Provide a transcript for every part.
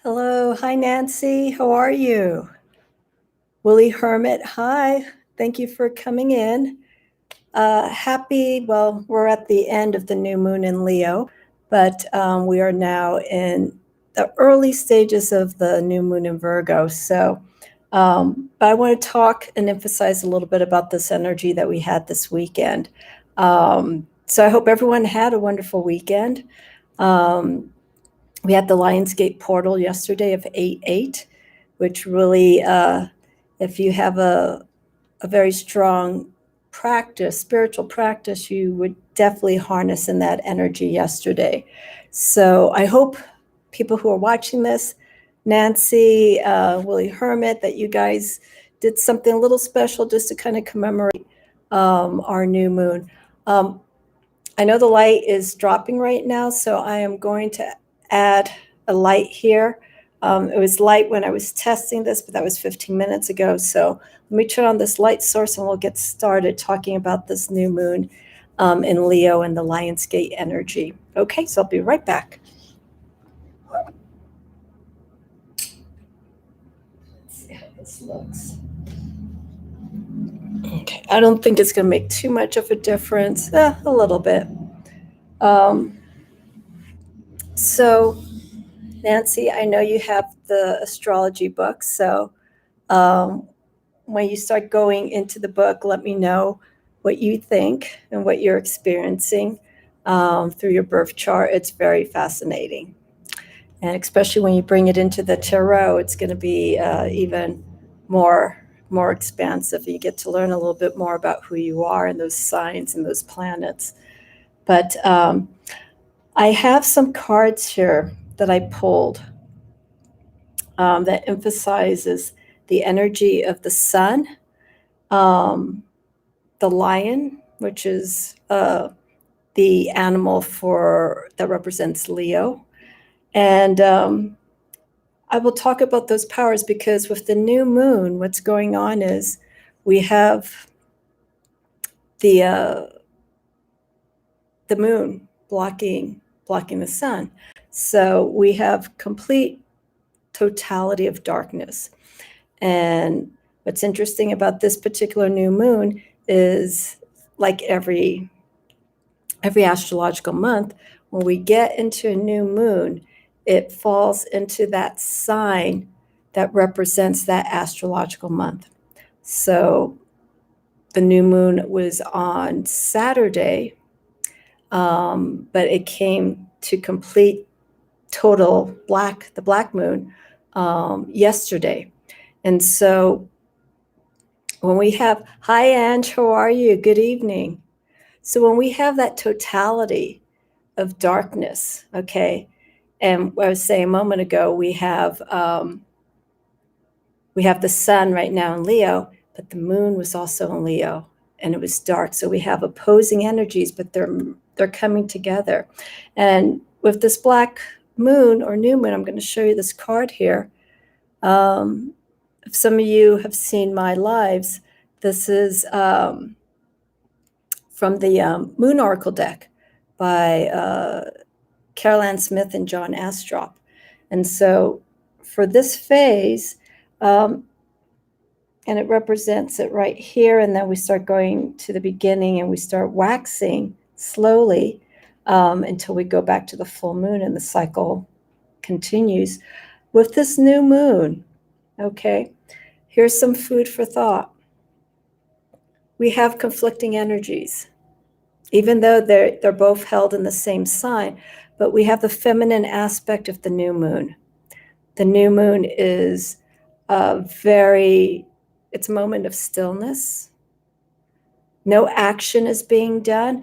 Hello. Hi, Nancy. How are you? Willie Hermit. Hi. Thank you for coming in. We're at the end of the new moon in Leo, but we are now in the early stages of the new moon in Virgo. But I want to talk and emphasize a little bit about this energy that we had this weekend. So I hope everyone had a wonderful weekend. We had the Lionsgate portal yesterday of 8/8, which really, if you have a very strong practice, spiritual practice, you would definitely harness in that energy yesterday. So I hope people who are watching this, Nancy, Willie Hermit, that you guys did something a little special just to kind of commemorate our new moon. I know the light is dropping right now, so I am going to add a light here. It was light when I was testing this, but that was 15 minutes ago. So let me turn on this light source and we'll get started talking about this new moon in Leo and the Lionsgate energy. Okay, so I'll be right back. Let's see how this looks. Okay, I don't think it's going to make too much of a difference, a little bit. So Nancy, I know you have the astrology book, so when you start going into the book, let me know what you think and what you're experiencing through your birth chart. It's very fascinating. And especially when you bring it into the tarot, it's going to be even more expansive. You get to learn a little bit more about who you are and those signs and those planets. But I have some cards here that I pulled that emphasizes the energy of the sun, the lion, which is the animal that represents Leo. And I will talk about those powers because with the new moon, what's going on is we have the moon blocking the sun. So we have complete totality of darkness. And what's interesting about this particular new moon is, like every astrological month, when we get into a new moon, it falls into that sign that represents that astrological month. So the new moon was on Saturday, but it came to complete total the black moon yesterday. And so when we have, hi Ange, how are you? Good evening. So when we have that totality of darkness, okay, and I was saying a moment ago, we have the sun right now in Leo, but the moon was also in Leo and it was dark. So we have opposing energies, but they're coming together. And with this black moon or new moon, I'm going to show you this card here. If some of you have seen my lives, this is from the Moon Oracle deck by Carol Ann Smith and John Astrop. And so for this phase, and it represents it right here, and then we start going to the beginning and we start waxing slowly until we go back to the full moon and the cycle continues. With this new moon, okay, here's some food for thought. We have conflicting energies, even though they're both held in the same sign, but we have the feminine aspect of the new moon. The new moon is it's a moment of stillness. No action is being done.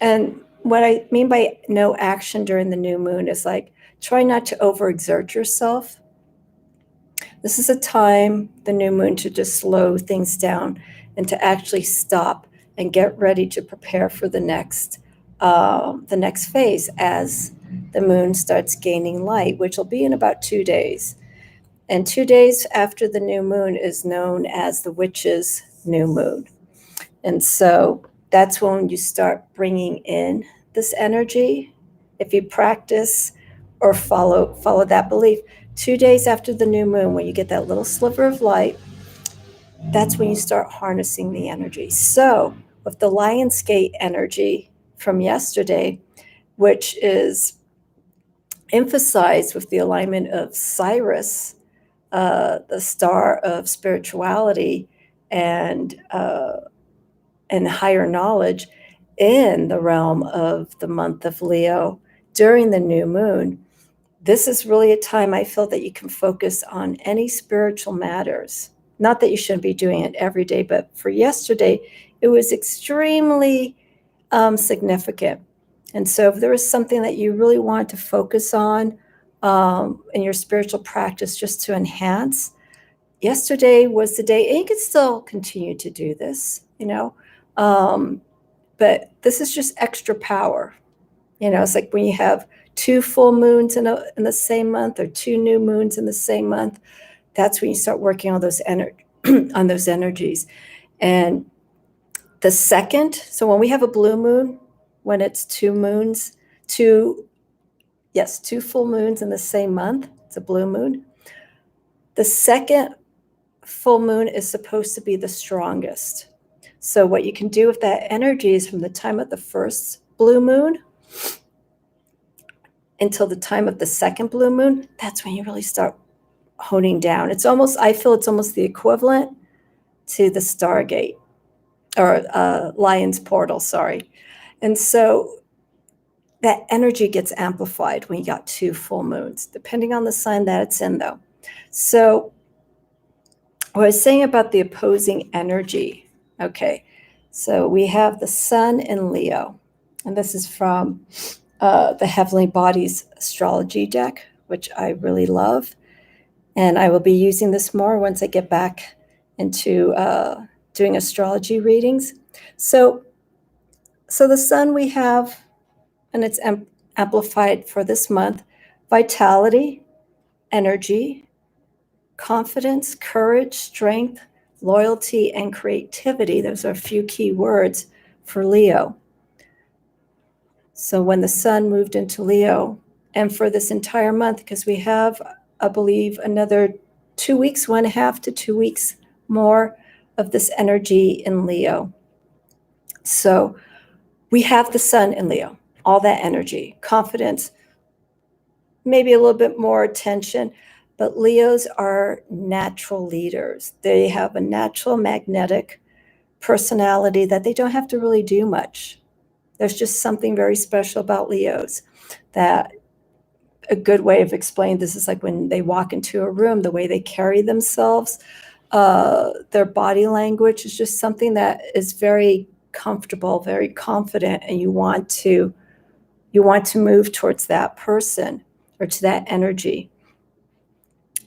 And what I mean by no action during the new moon is like, try not to overexert yourself. This is a time, the new moon, to just slow things down and to actually stop and get ready to prepare for the next phase as the moon starts gaining light, which will be in about 2 days. And 2 days after the new moon is known as the witch's new moon. And so that's when you start bringing in this energy. If you practice or follow that belief. 2 days after the new moon, when you get that little sliver of light, that's when you start harnessing the energy. So with the Lionsgate energy from yesterday, which is emphasized with the alignment of Cyrus, the star of spirituality and higher knowledge in the realm of the month of Leo during the new moon, this is really a time I feel that you can focus on any spiritual matters. Not that you shouldn't be doing it every day, but for yesterday, it was extremely significant. And so if there was something that you really want to focus on in your spiritual practice just to enhance, yesterday was the day. And you can still continue to do this, but this is just extra power. It's like when you have 2 full moons in the same month or 2 new moons in the same month, that's when you start working on those on those energies. And the second, so when we have a blue moon, when it's 2 full moons in the same month, it's a blue moon. The second full moon is supposed to be the strongest. So what you can do with that energy is from the time of the first blue moon until the time of the second blue moon, that's when you really start honing down. I feel it's almost the equivalent to the Stargate or Lion's Portal, sorry. And so that energy gets amplified when you got 2 full moons, depending on the sign that it's in, though. So what I was saying about the opposing energy, okay, so we have the Sun in Leo, and this is from the Heavenly Bodies astrology deck, which I really love. And I will be using this more once I get back into doing astrology readings. So the Sun we have, and it's amplified for this month, vitality, energy, confidence, courage, strength, loyalty, and creativity. Those are a few key words for Leo. So when the Sun moved into Leo, and for this entire month, because we have, I believe, another 2 weeks, 1.5 to 2 weeks more of this energy in Leo. So we have the Sun in Leo, all that energy, confidence, maybe a little bit more attention, but Leos are natural leaders. They have a natural magnetic personality that they don't have to really do much. There's just something very special about Leos. That a good way of explaining this is like when they walk into a room, the way they carry themselves, their body language is just something that is very comfortable, very confident, and you want to move towards that person or to that energy.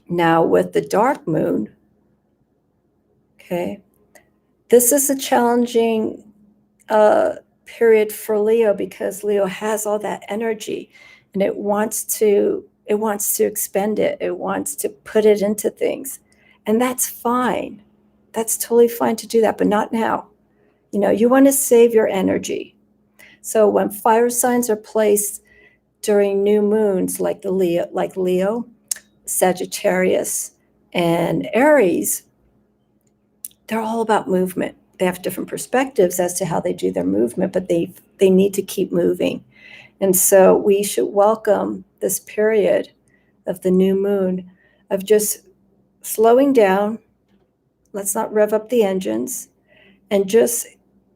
Now with the dark moon, okay, this is a challenging period for Leo because Leo has all that energy and it wants to expend it. It wants to put it into things. And that's fine. That's totally fine to do that, but not now. You want to save your energy. So when fire signs are placed during new moons like Leo, Sagittarius, and Aries, they're all about movement. They have different perspectives as to how they do their movement, but they need to keep moving. And so we should welcome this period of the new moon of just slowing down. Let's not rev up the engines and just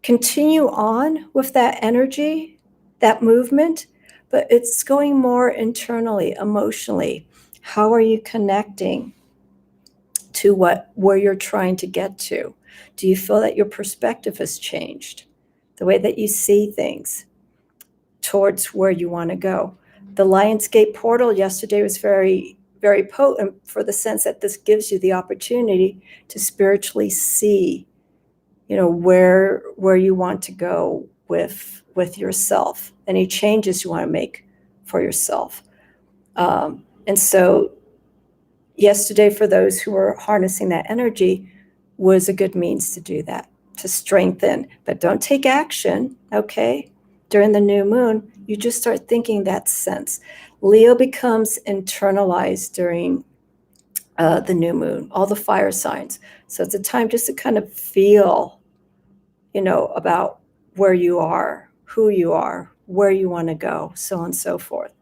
continue on with that energy, that movement, but it's going more internally, emotionally. How are you connecting to where you're trying to get to? Do you feel that your perspective has changed? The way that you see things towards where you want to go. The Lionsgate portal yesterday was very, very potent for the sense that this gives you the opportunity to spiritually see, where you want to go with yourself, any changes you want to make for yourself. And so yesterday, for those who were harnessing that energy, was a good means to do that, to strengthen, but don't take action, okay? during the new moon, you just start thinking that sense. Leo becomes internalized during the new moon, all the fire signs. So it's a time just to kind of feel, about where you are, who you are, where you want to go, so on and so forth.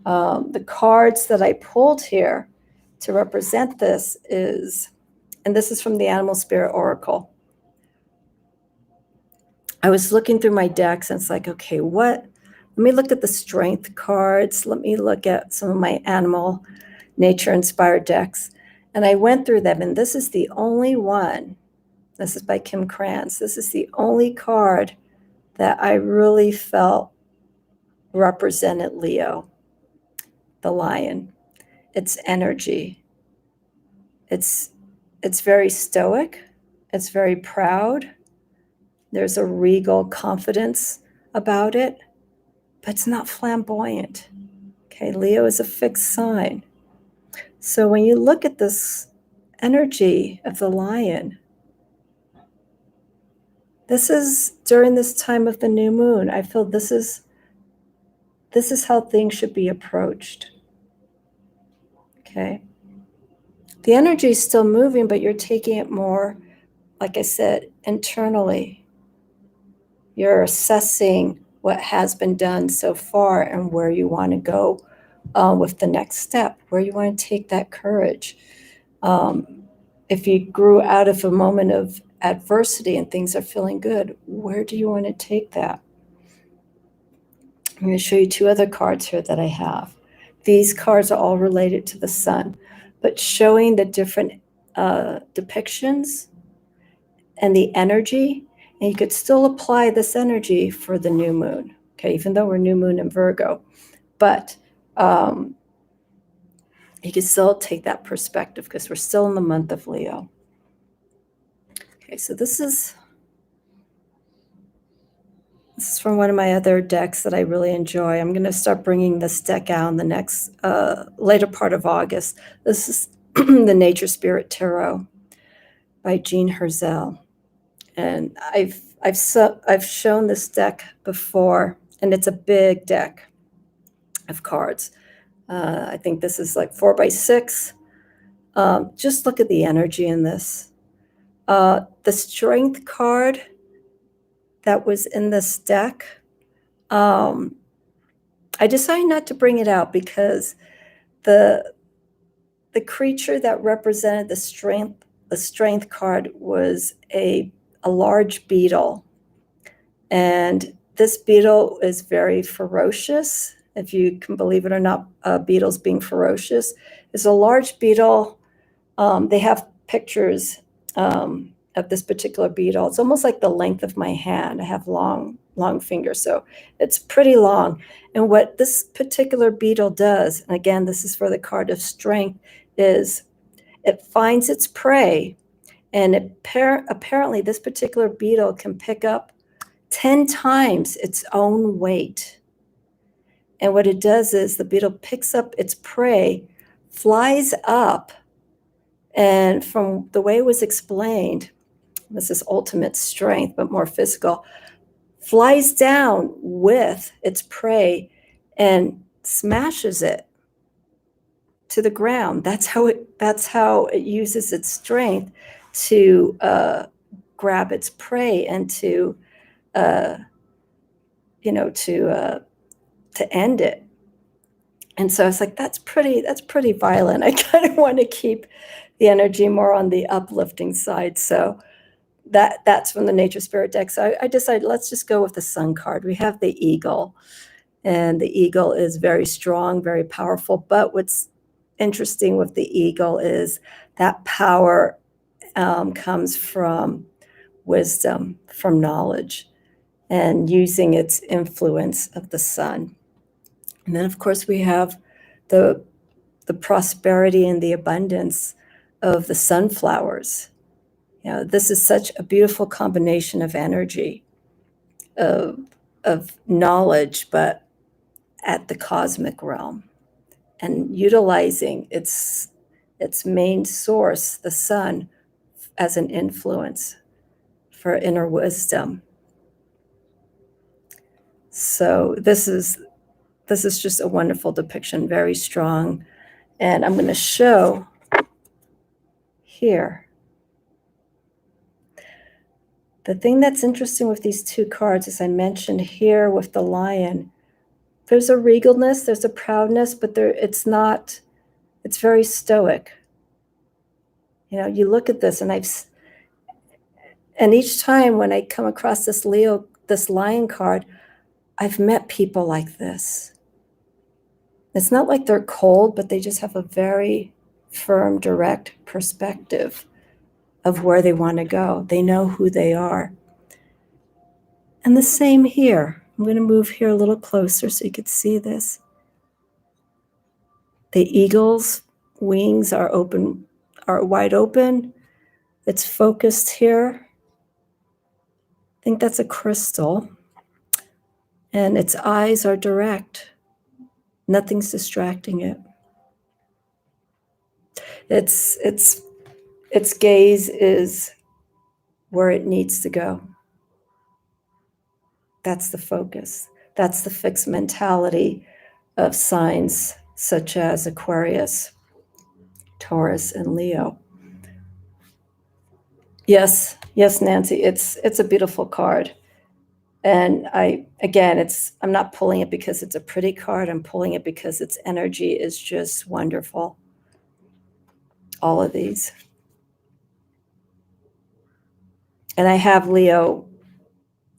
The cards that I pulled here to represent this and this is from the Animal Spirit Oracle. I was looking through my decks and it's like, okay, let me look at the strength cards. Let me look at some of my animal nature inspired decks. And I went through them, and this is the only one. This is by Kim Krantz. This is the only card that I really felt represented Leo, the lion. It's energy. It's very stoic. It's very proud. There's a regal confidence about it, but it's not flamboyant. Okay, Leo is a fixed sign. So when you look at this energy of the lion, this is during this time of the new moon. I feel this is how things should be approached. Okay. The energy is still moving, but you're taking it more, like I said, internally. You're assessing what has been done so far and where you want to go with the next step, where you want to take that courage. If you grew out of a moment of adversity and things are feeling good, where do you want to take that? I'm going to show you two other cards here that I have. These cards are all related to the sun, but showing the different depictions and the energy. And you could still apply this energy for the new moon, okay, even though we're new moon in Virgo. But you can still take that perspective because we're still in the month of Leo. Okay, so this is from one of my other decks that I really enjoy. I'm going to start bringing this deck out in the next later part of August. This is the Nature Spirit Tarot by Jean Herzel. And I've shown this deck before, and it's a big deck of cards. I think this is like 4x6. Just look at the energy in this. The strength card that was in this deck, I decided not to bring it out because the creature that represented the strength card was a large beetle. And this beetle is very ferocious, if you can believe it or not, beetles being ferocious. It's a large beetle. They have pictures of this particular beetle. It's almost like the length of my hand. I have long fingers, so it's pretty long. And what this particular beetle does, and again, this is for the card of strength, is it finds its prey, and apparently this particular beetle can pick up 10 times its own weight. And what it does is the beetle picks up its prey, flies up, and from the way it was explained, this is ultimate strength, but more physical, flies down with its prey and smashes it to the ground. That's how it uses its strength to grab its prey and to end it. And so I was like, that's pretty violent. I kind of want to keep the energy more on the uplifting side. So that's from the Nature Spirit deck. So I decided, let's just go with the Sun card. We have the eagle, and the eagle is very strong, very powerful. But what's interesting with the eagle is that power comes from wisdom, from knowledge, and using its influence of the sun. And then, of course, we have the prosperity and the abundance of the sunflowers. This is such a beautiful combination of energy, of knowledge, but at the cosmic realm, and utilizing its main source, the sun, as an influence for inner wisdom. So this is just a wonderful depiction, very strong. And I'm going to show here. The thing that's interesting with these two cards, as I mentioned here with the lion, there's a regalness, there's a proudness, but it's very stoic. You know, you look at this, and each time when I come across this lion card, I've met people like this. It's not like they're cold, but they just have a very firm, direct perspective of where they want to go. They know who they are. And the same here. I'm going to move here a little closer so you could see this. The eagle's wings are wide open. It's focused here. I think that's a crystal. And its eyes are direct. Nothing's distracting it. Its gaze is where it needs to go. That's the focus. That's the fixed mentality of signs such as Aquarius, Taurus, and Leo. Yes, Nancy, it's a beautiful card. And I'm not pulling it because it's a pretty card. I'm pulling it because its energy is just wonderful. All of these. And I have Leo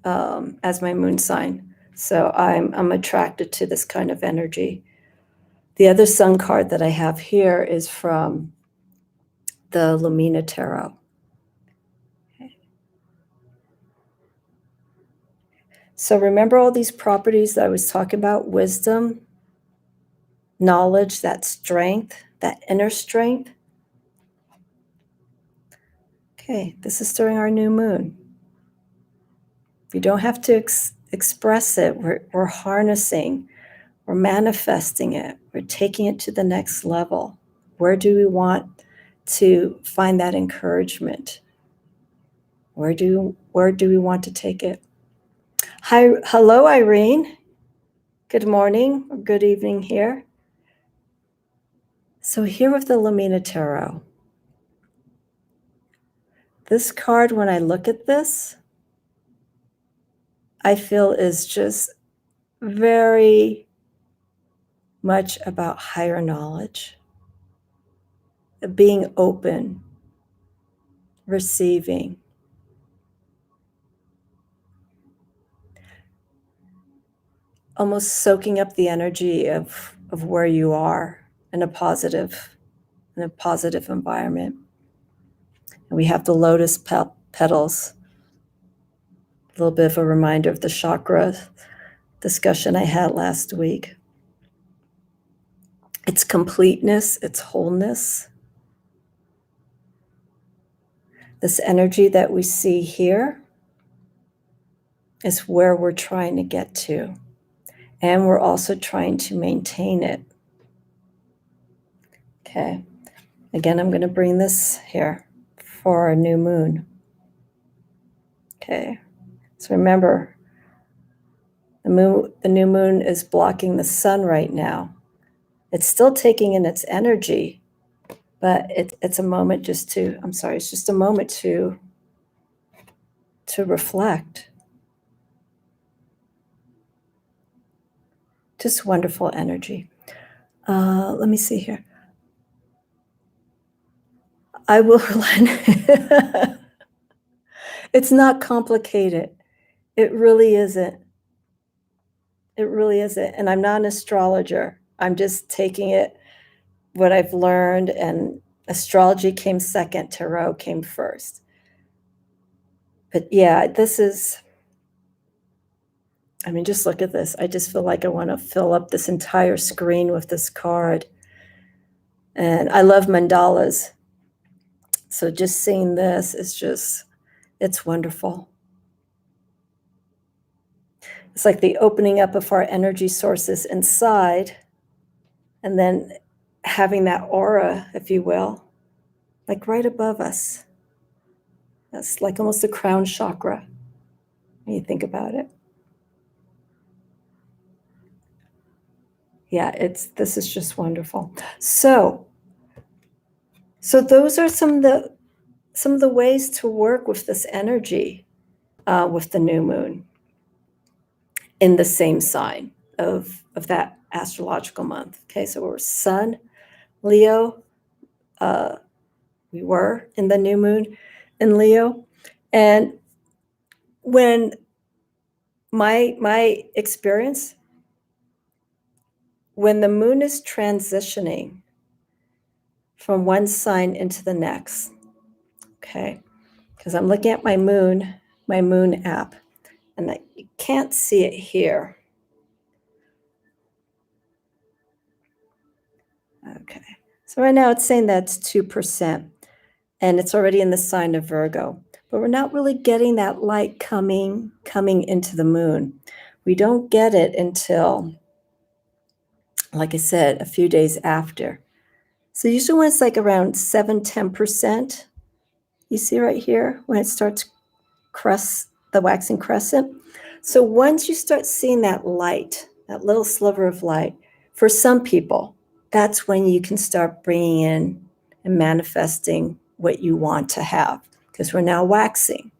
as my moon sign. So I'm attracted to this kind of energy. The other sun card that I have here is from the Lumina Tarot. Okay. So remember all these properties that I was talking about? Wisdom, knowledge, that strength, that inner strength. Okay, this is during our new moon. We don't have to express it. We're harnessing. We're manifesting it. We're taking it to the next level. Where do we want to find that encouragement? Where do we want to take it? Hello, Irene. Good morning or good evening here. So here with the Lumina Tarot, this card, when I look at this, I feel is just very much about higher knowledge, being open, receiving. Almost soaking up the energy of where you are in a positive environment. And we have the lotus petals, a little bit of a reminder of the chakra discussion I had last week. Its completeness, its wholeness. This energy that we see here is where we're trying to get to. And we're also trying to maintain it. Okay. Again, I'm going to bring this here for our new moon. Okay. So remember, the new moon is blocking the sun right now. It's still taking in its energy, but it's a moment it's just a moment to reflect. Just wonderful energy. Let me see here. I will learn. It's not complicated. It really isn't. It really isn't. And I'm not an astrologer. I'm just taking it, what I've learned, and astrology came second, tarot came first. But yeah, just look at this. I just feel like I want to fill up this entire screen with this card. And I love mandalas. So just seeing this is it's wonderful. It's like the opening up of our energy sources inside, and then having that aura, if you will, like right above us. That's like almost the crown chakra when you think about it. yeah, this is just wonderful. So those are some of the ways to work with this energy with the new moon in the same sign of that astrological month. Okay, so we're Sun, Leo. We were in the new moon in Leo, and when my experience, when the moon is transitioning from one sign into the next, okay, because I'm looking at my moon app, and you can't see it here. Okay, so right now it's saying that's 2%, and it's already in the sign of Virgo, but we're not really getting that light coming into the moon. We don't get it until, like I said, a few days after. So usually when it's like around 7-10%, you see right here, when it starts the waxing crescent. So once you start seeing that light, that little sliver of light, for some people, that's when you can start bringing in and manifesting what you want to have, because we're now waxing.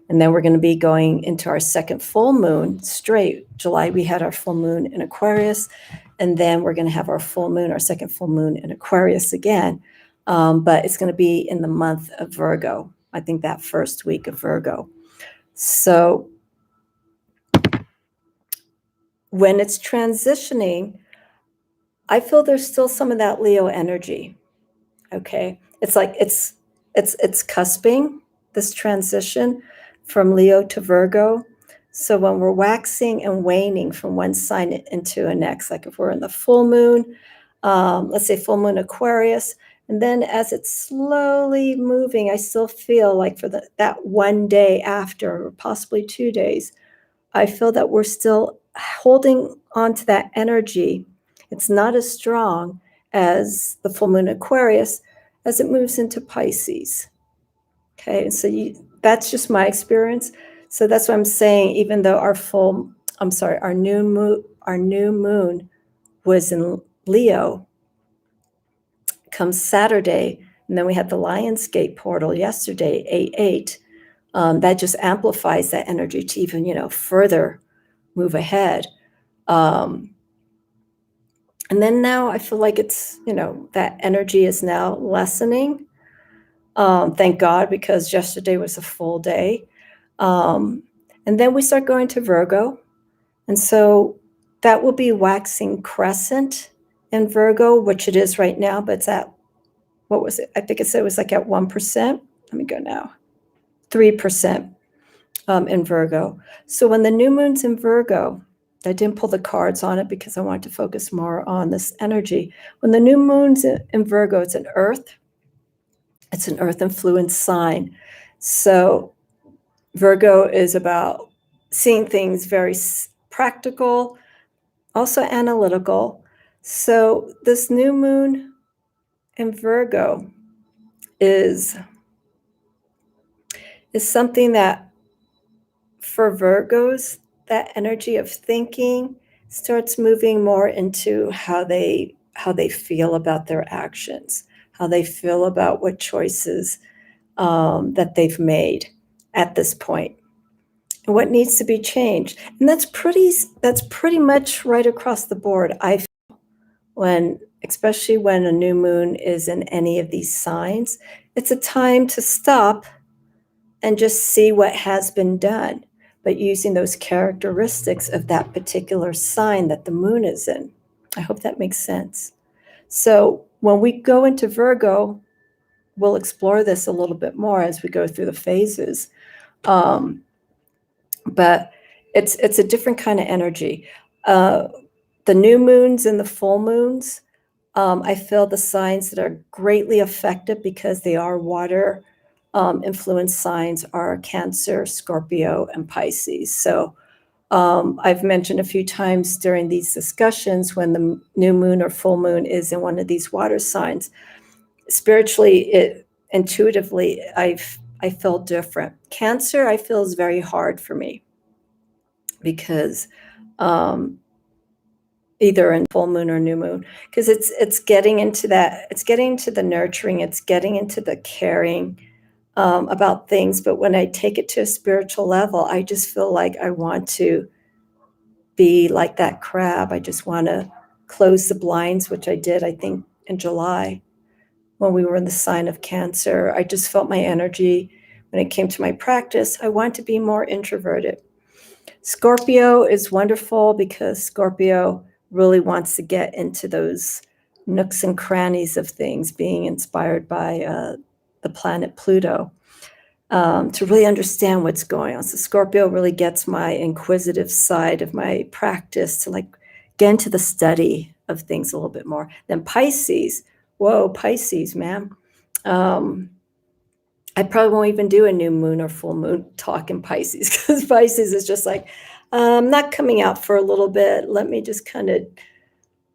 And then we're going to be going into our second full moon straight. July, we had our full moon in Aquarius, and then we're going to have our second full moon in Aquarius again. But it's going to be in the month of Virgo, I think that first week of Virgo. So when it's transitioning, I feel there's still some of that Leo energy. Okay, it's like it's cusping this transition from Leo to Virgo. So when we're waxing and waning from one sign into a next, like if we're in the full moon, let's say full moon Aquarius, and then as it's slowly moving, I still feel like for that one day after, or possibly 2 days, I feel that we're still holding on to that energy. It's not as strong as the full moon Aquarius as it moves into Pisces. Okay, so that's just my experience. So that's what I'm saying. Even though our new moon was in Leo, comes Saturday, and then we had the Lionsgate portal yesterday, 8/8. That just amplifies that energy to even further move ahead. And then now I feel like it's that energy is now lessening. Thank God, because yesterday was a full day. And then we start going to Virgo. And so that will be waxing crescent in Virgo, which it is right now, but it's at, what was it? I think it said it was like at 1%. Let me go now. 3% in Virgo. So when the new moon's in Virgo, I didn't pull the cards on it because I wanted to focus more on this energy. When the new moon's in Virgo, it's an earth influence sign. So Virgo is about seeing things very practical, also analytical. So this new moon in Virgo is something that, for Virgos, that energy of thinking starts moving more into how they feel about their actions, how they feel about what choices that they've made at this point, and what needs to be changed. And that's pretty much right across the board. Especially when a new moon is in any of these signs, it's a time to stop and just see what has been done, but using those characteristics of that particular sign that the moon is in. I hope that makes sense. So when we go into Virgo, we'll explore this a little bit more as we go through the phases. But it's a different kind of energy. The new moons and the full moons, I feel the signs that are greatly affected because they are water influence signs are Cancer, Scorpio, and Pisces. So I've mentioned a few times during these discussions, when the new moon or full moon is in one of these water signs, spiritually, intuitively, I feel different. Cancer, I feel, is very hard for me because either in full moon or new moon, because it's getting into that, it's getting into the nurturing, it's getting into the caring about things. But when I take it to a spiritual level, I just feel like I want to be like that crab. I just want to close the blinds, which I did, I think, in July when we were in the sign of Cancer. I just felt my energy when it came to my practice. I want to be more introverted. Scorpio is wonderful because Scorpio really wants to get into those nooks and crannies of things, being inspired by the planet Pluto, to really understand what's going on. So Scorpio really gets my inquisitive side of my practice to like get into the study of things a little bit more. Then Pisces, whoa, Pisces, man. I probably won't even do a new moon or full moon talk in Pisces, because Pisces is just like, I'm not coming out for a little bit. Let me just kind of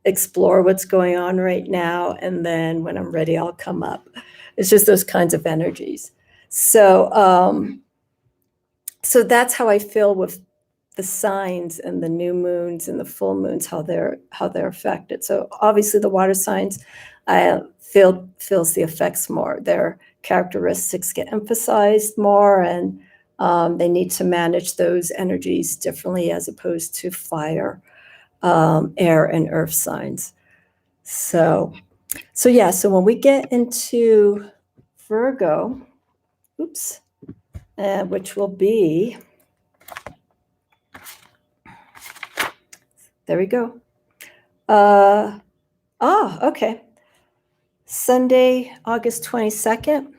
explore what's going on right now. And then when I'm ready, I'll come up. It's just those kinds of energies. So, so that's how I feel with the signs and the new moons and the full moons, how they're affected. So obviously the water signs, I feels the effects more. Their characteristics get emphasized more, and they need to manage those energies differently as opposed to fire, air, and earth signs. So yeah. So when we get into Virgo, oops, which will be, there we go. Okay. Sunday, August 22nd.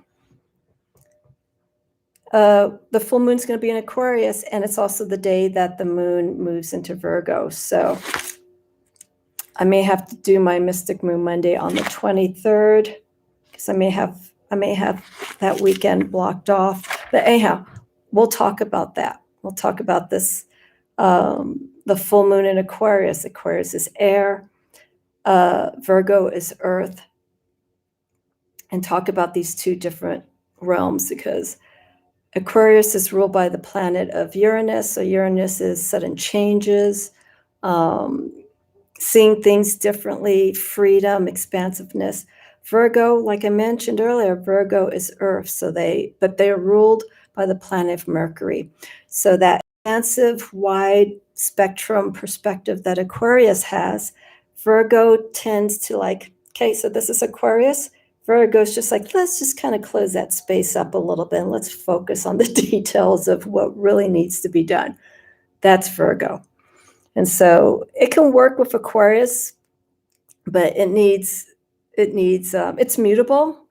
The full moon's going to be in Aquarius, and it's also the day that the moon moves into Virgo. So I may have to do my Mystic Moon Monday on the 23rd, because I may have that weekend blocked off. But anyhow, we'll talk about that. We'll talk about this, the full moon in Aquarius. Aquarius is air. Virgo is earth. And talk about these two different realms, because Aquarius is ruled by the planet of Uranus. So Uranus is sudden changes, seeing things differently, freedom, expansiveness. Virgo, like I mentioned earlier, Virgo is earth. So but they're ruled by the planet of Mercury. So that expansive, wide spectrum perspective that Aquarius has, Virgo tends to like, okay, so this is Aquarius. Virgo's just like, let's just kind of close that space up a little bit and let's focus on the details of what really needs to be done. That's Virgo. And so it can work with Aquarius, but it's mutable.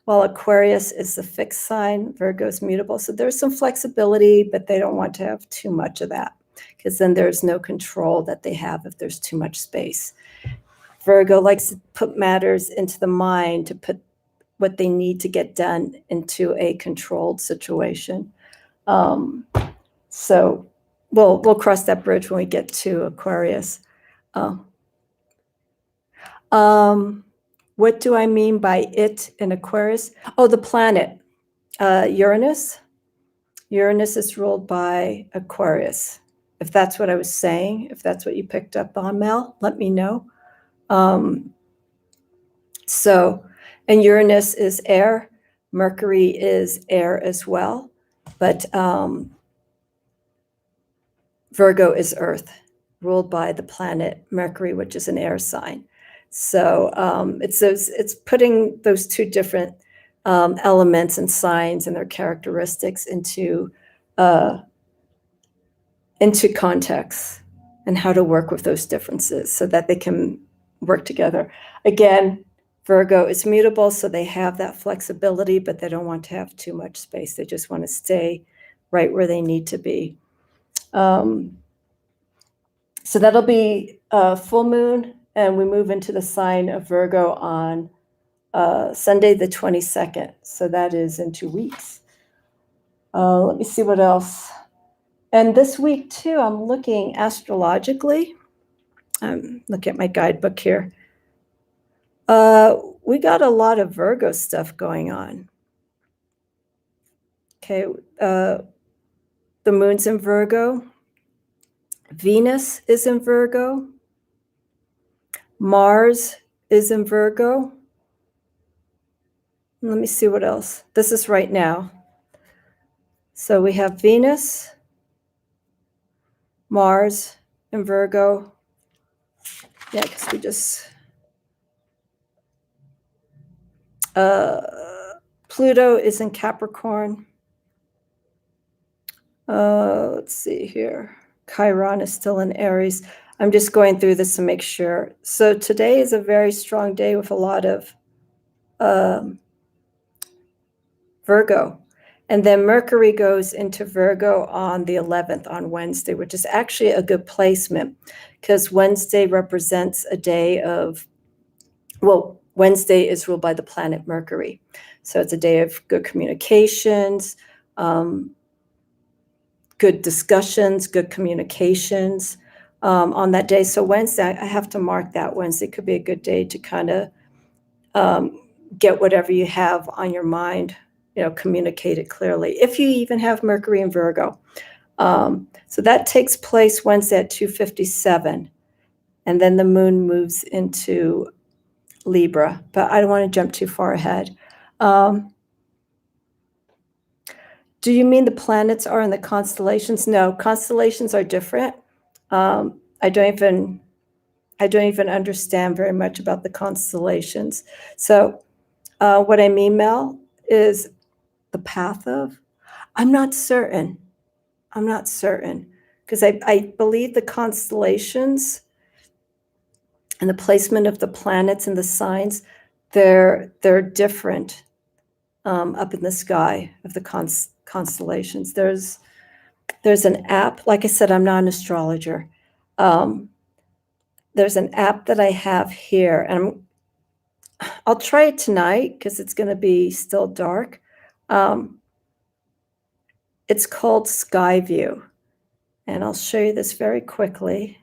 While Aquarius is the fixed sign, Virgo is mutable. So there's some flexibility, but they don't want to have too much of that, because then there's no control that they have if there's too much space. Virgo likes to put matters into the mind, to put what they need to get done into a controlled situation. So we'll cross that bridge when we get to Aquarius. What do I mean by it in Aquarius? Oh, the planet, Uranus. Uranus is ruled by Aquarius. If that's what I was saying, if that's what you picked up on, Mel, let me know. And Uranus is air. Mercury is air as well. But Virgo is earth, ruled by the planet Mercury, which is an air sign. So it's putting those two different elements and signs and their characteristics into context, and how to work with those differences so that they can work together. Again, Virgo is mutable, so they have that flexibility, but they don't want to have too much space. They just want to stay right where they need to be. So that'll be full moon, and we move into the sign of Virgo on Sunday the 22nd. So that is in 2 weeks. Let me see what else. And this week too, I'm looking astrologically. Look at my guidebook here. We got a lot of Virgo stuff going on. Okay, the moon's in Virgo. Venus is in Virgo. Mars is in Virgo. Let me see what else. This is right now. So we have Venus, Mars in Virgo. Yeah, because we just... Pluto is in Capricorn. Let's see here. Chiron is still in Aries. I'm just going through this to make sure. So today is a very strong day with a lot of Virgo. And then Mercury goes into Virgo on the 11th, on Wednesday, which is actually a good placement because Wednesday represents a day of, well, Wednesday is ruled by the planet Mercury. So it's a day of good communications, good discussions, good communications on that day. So Wednesday, I have to mark that Wednesday could be a good day to kind of get whatever you have on your mind, communicate it clearly. If you even have Mercury in Virgo. So that takes place Wednesday at 2:57. And then the moon moves into Libra, but I don't want to jump too far ahead. Do you mean the planets are in the constellations? No, constellations are different. I don't even understand very much about the constellations. So what I mean, Mel, is the path of, I'm not certain because I believe the constellations and the placement of the planets and the signs, they're different up in the sky of the constellations. There's an app. Like I said, I'm not an astrologer. There's an app that I have here, and I'll try it tonight because it's going to be still dark. It's called Skyview, and I'll show you this very quickly.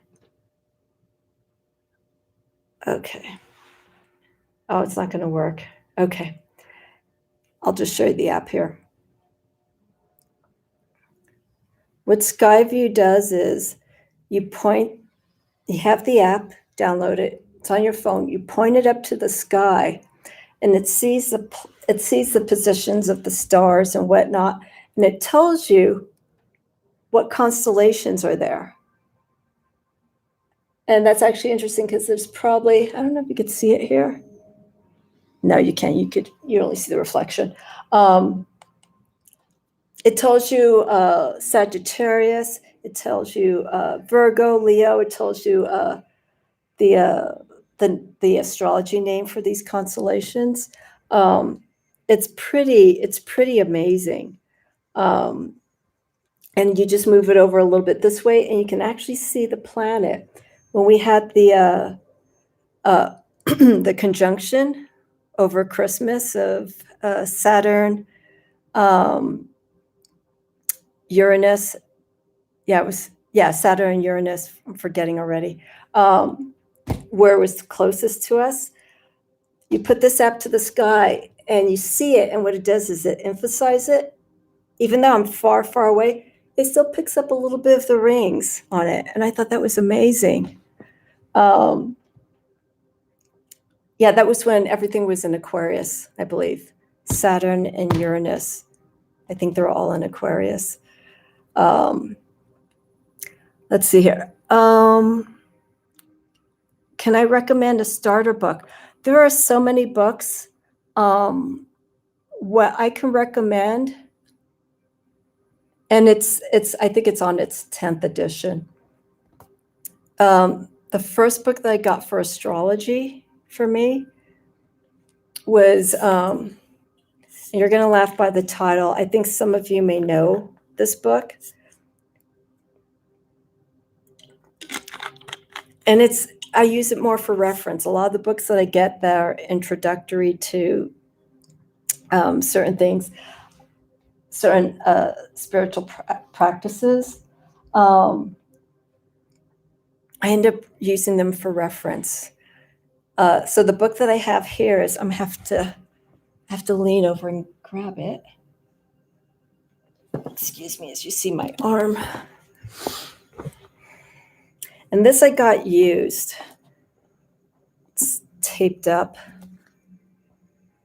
Okay. Oh, it's not going to work. Okay. I'll just show you the app here. What Skyview does is you have the app, download it, it's on your phone, you point it up to the sky, and it sees the positions of the stars and whatnot, and it tells you what constellations are there. And that's actually interesting because there's probably, I don't know if you could see it here. No, you can't. You only see the reflection. It tells you Sagittarius. It tells you Virgo, Leo. It tells you the astrology name for these constellations. It's pretty amazing. And you just move it over a little bit this way, and you can actually see the planet. When we had the the conjunction over Christmas of Saturn, Uranus. Saturn and Uranus. I'm forgetting already. Where it was closest to us. You put this app to the sky and you see it, and what it does is it emphasizes it. Even though I'm far, far away, it still picks up a little bit of the rings on it. And I thought that was amazing. That was when everything was in Aquarius, I believe. Saturn and Uranus. I think they're all in Aquarius. Let's see here. Can I recommend a starter book? There are so many books. What I can recommend, and I think it's on its 10th edition. The first book that I got for astrology for me was, and you're going to laugh by the title. I think some of you may know this book. And I use it more for reference. A lot of the books that I get that are introductory to certain things, certain spiritual practices, I end up using them for reference. So the book that I have here is, I have to lean over and grab it. Excuse me, as you see my arm. And this I got used. taped up.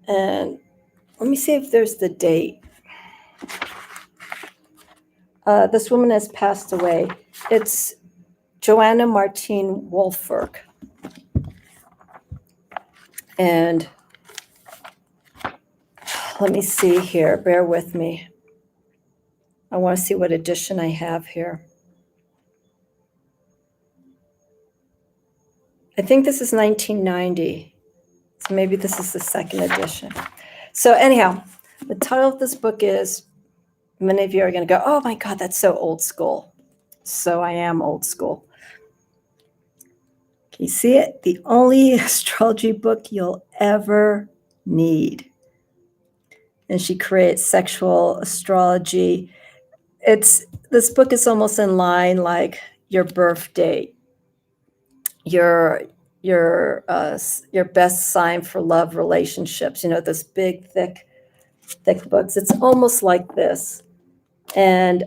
And let me see if there's the date. This woman has passed away. It's Joanna Martine Wolfberg. And let me see here. Bear with me. I want to see what edition I have here. I think this is 1990. So maybe this is the second edition. So anyhow, the title of this book is, many of you are going to go, oh my God, that's so old school. So I am old school. Can you see it? The only astrology book you'll ever need. And she creates sexual astrology. This book is almost in line like your birth date, your best sign for love relationships. You know, those big, thick books. It's almost like this. And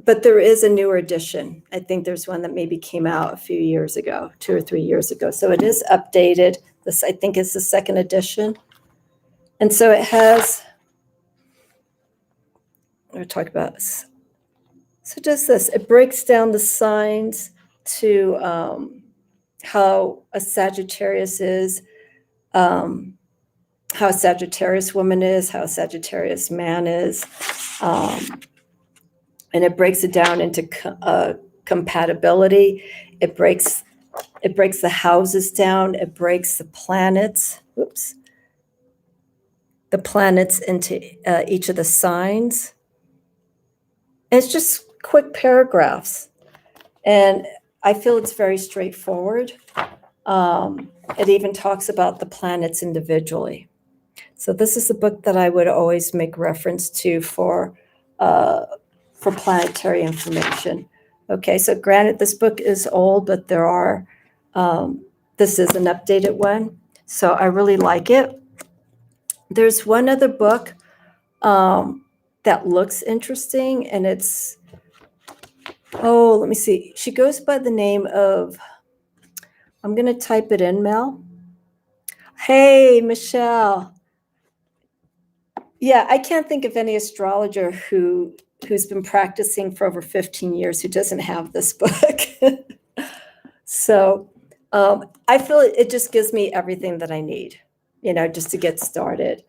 but there is a newer edition. I think there's one that maybe came out a few years ago, 2 or 3 years ago. So it is updated. This, I think, is the second edition. And so it has, we'll talk about this. So just this, it breaks down the signs to how a Sagittarius is, how a Sagittarius woman is, how a Sagittarius man is. And it breaks it down into compatibility. It breaks the houses down. It breaks the planets. Oops. The planets into each of the signs. And it's just quick paragraphs. And I feel it's very straightforward. It even talks about the planets individually. So this is the book that I would always make reference to for planetary information. Okay, so granted, this book is old, but there are, this is an updated one. So I really like it. There's one other book that looks interesting, and it's, oh, let me see. She goes by the name of, I'm going to type it in, Mel. Hey, Michelle. Yeah, I can't think of any astrologer who's been practicing for over 15 years who doesn't have this book. So I feel it just gives me everything that I need, you know, just to get started.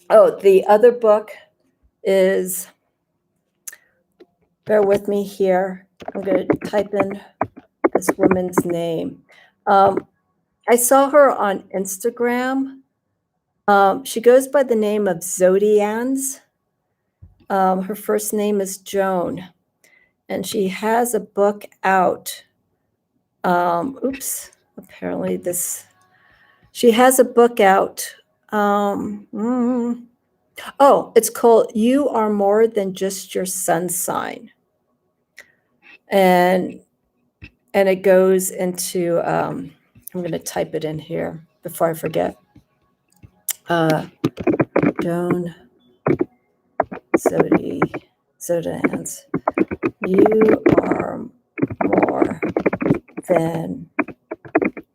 Oh, the other book is, bear with me here. I'm going to type in this woman's name. I saw her on Instagram. She goes by the name of Zodians. Her first name is Joan, and she has a book out. Apparently she has a book out. It's called You Are More Than Just Your Sun Sign. And it goes into, I'm going to type it in here before I forget. Joan Zodians. You are more than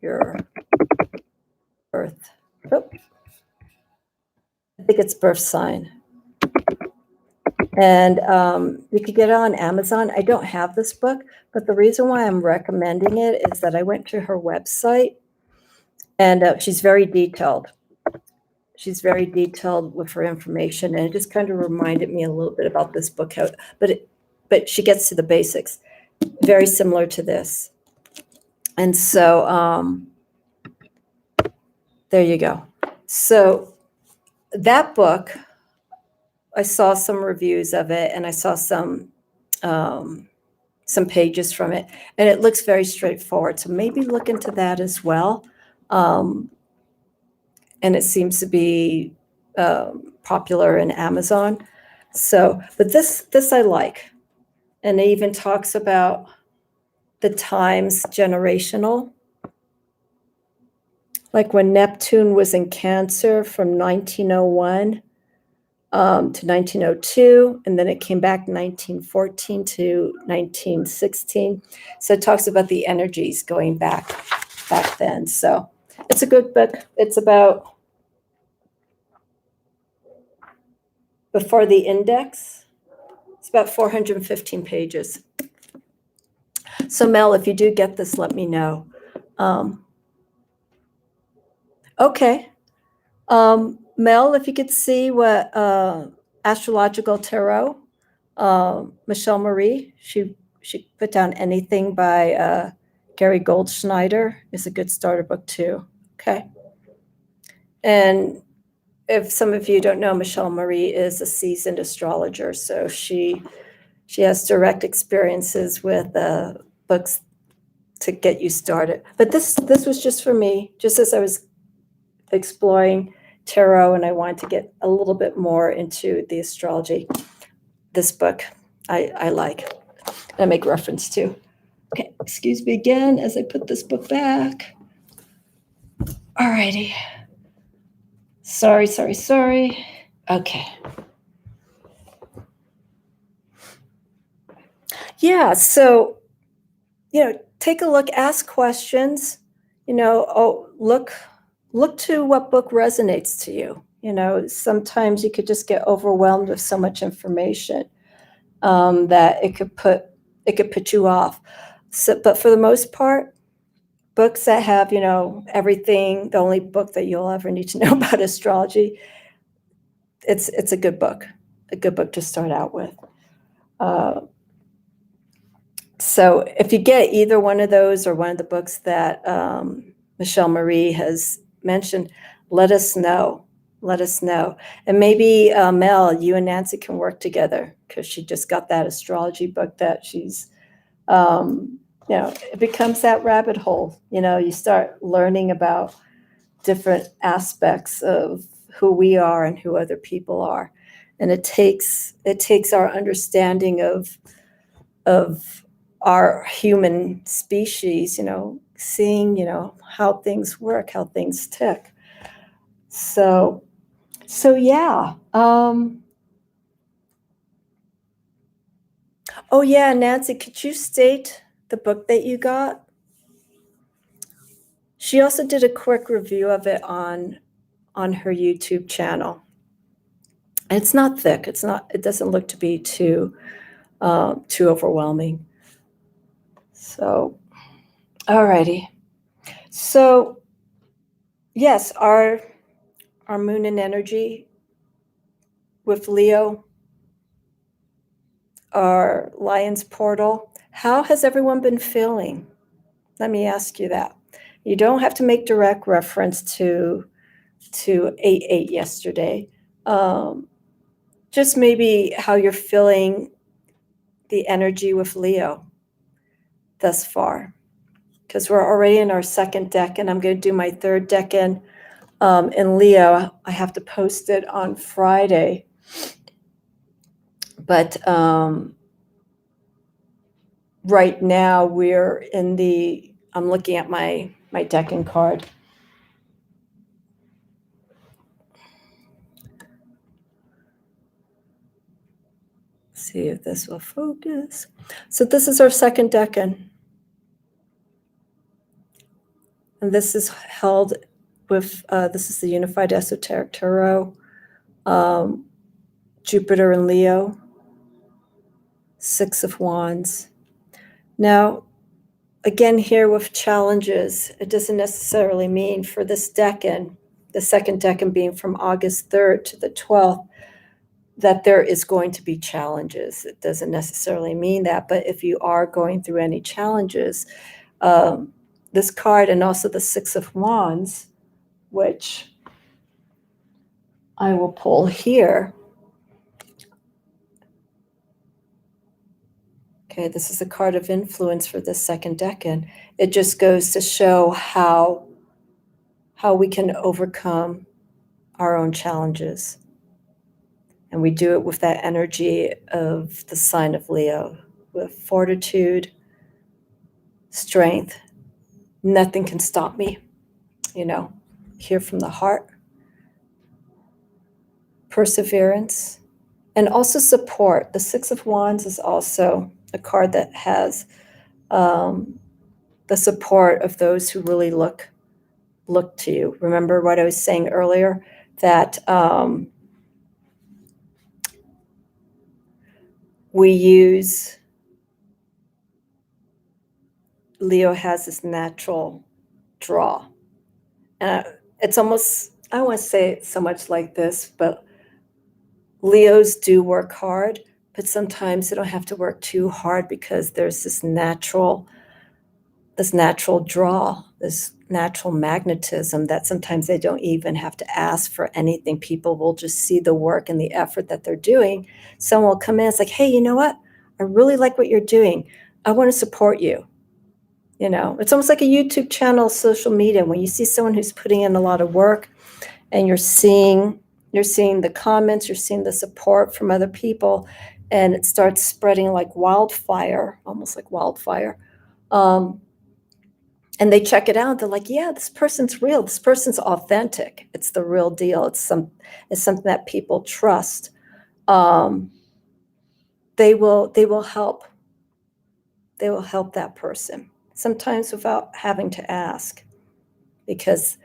your birth. Oh, I think it's birth sign. And you could get it on Amazon. I don't have this book, but the reason why I'm recommending it is that I went to her website, and she's very detailed. She's very detailed with her information, and it just kind of reminded me a little bit about this book. But she gets to the basics, very similar to this. And so there you go. So that book, I saw some reviews of it, and I saw some pages from it, and it looks very straightforward. So maybe look into that as well. And it seems to be popular in Amazon. So, but this I like. And it even talks about the times generational. Like when Neptune was in Cancer from 1901 to 1902, and then it came back 1914 to 1916. So it talks about the energies going back back then. So it's a good book. It's about before the index. It's about 415 pages. So Mel, if you do get this, let me know. Okay. Mel, if you could see what astrological tarot, Michelle Marie, she put down Anything by Gary Goldschneider is a good starter book too. Okay. And if some of you don't know, Michelle Marie is a seasoned astrologer, so she has direct experiences with books to get you started. But this was just for me, just as I was exploring tarot and I wanted to get a little bit more into the astrology. This book I like, and I make reference to. Okay, excuse me again as I put this book back. All righty. Sorry. Okay. Yeah, so, take a look, ask questions, look to what book resonates to you. Sometimes you could just get overwhelmed with so much information that it could put you off. So, but for the most part, books that have, everything, the only book that you'll ever need to know about astrology, it's a good book to start out with. So if you get either one of those or one of the books that Michelle Marie has mentioned, let us know. And maybe Mel, you and Nancy can work together because she just got that astrology book that she's, it becomes that rabbit hole. You start learning about different aspects of who we are and who other people are. And it takes our understanding of our human species, seeing, how things work, how things tick. So yeah. Oh yeah, Nancy, could you state the book that you got? She also did a quick review of it on her YouTube channel. And it's not thick. It doesn't look to be too overwhelming. So, all righty. So, yes, our moon and energy with Leo, our Lion's portal. How has everyone been feeling? Let me ask you that. You don't have to make direct reference to 8/8 yesterday. Just maybe how you're feeling the energy with Leo thus far. Because we're already in our second deck, and I'm going to do my third deck in Leo. I have to post it on Friday. But right now we're I'm looking at my deck-in card. See if this will focus. So this is our second decan. And this is held with, this is the Unified Esoteric Tarot, Jupiter and Leo, Six of Wands. Now, again, here with challenges, it doesn't necessarily mean for this decan, the second decan being from August 3rd to the 12th, that there is going to be challenges. It doesn't necessarily mean that, but if you are going through any challenges, this card and also the Six of Wands, which I will pull here. Okay, this is a card of influence for this second decan. It just goes to show how we can overcome our own challenges. And we do it with that energy of the sign of Leo, with fortitude, strength. Nothing can stop me, hear from the heart, perseverance, and also support. The Six of Wands is also a card that has the support of those who really look to you. Remember what I was saying earlier, that Leo has this natural draw. And it's almost, I don't want to say it so much like this, but Leos do work hard, but sometimes they don't have to work too hard because there's this natural draw, this natural magnetism that sometimes they don't even have to ask for anything. People will just see the work and the effort that they're doing. Someone will come in, it's like, hey, you know what? I really like what you're doing. I want to support you. It's almost like a YouTube channel, social media. When you see someone who's putting in a lot of work and you're seeing the comments, you're seeing the support from other people, and it starts spreading like wildfire, almost like wildfire. And they check it out. They're like, yeah, this person's real. This person's authentic. It's the real deal. It's something that people trust. They will help. They will help that person, sometimes without having to ask, because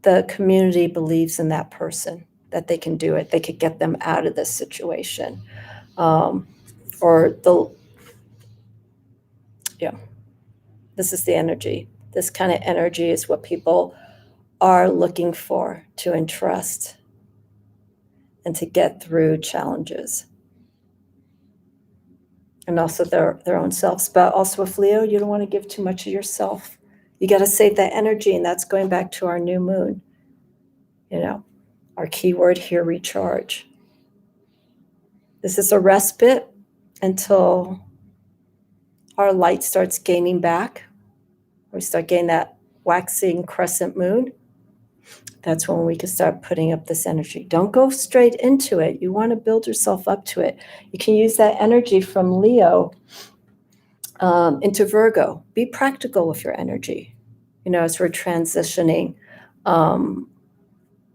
the community believes in that person, that they can do it. They could get them out of this situation. This is the energy. This kind of energy is what people are looking for, to entrust and to get through challenges. And also their own selves. But also with Leo, you don't want to give too much of yourself. You got to save that energy, and that's going back to our new moon. Our keyword here, recharge. This is a respite until our light starts gaining back. We start getting that waxing crescent moon. That's when we can start putting up this energy. Don't go straight into it. You want to build yourself up to it. You can use that energy from Leo into Virgo. Be practical with your energy. As we're transitioning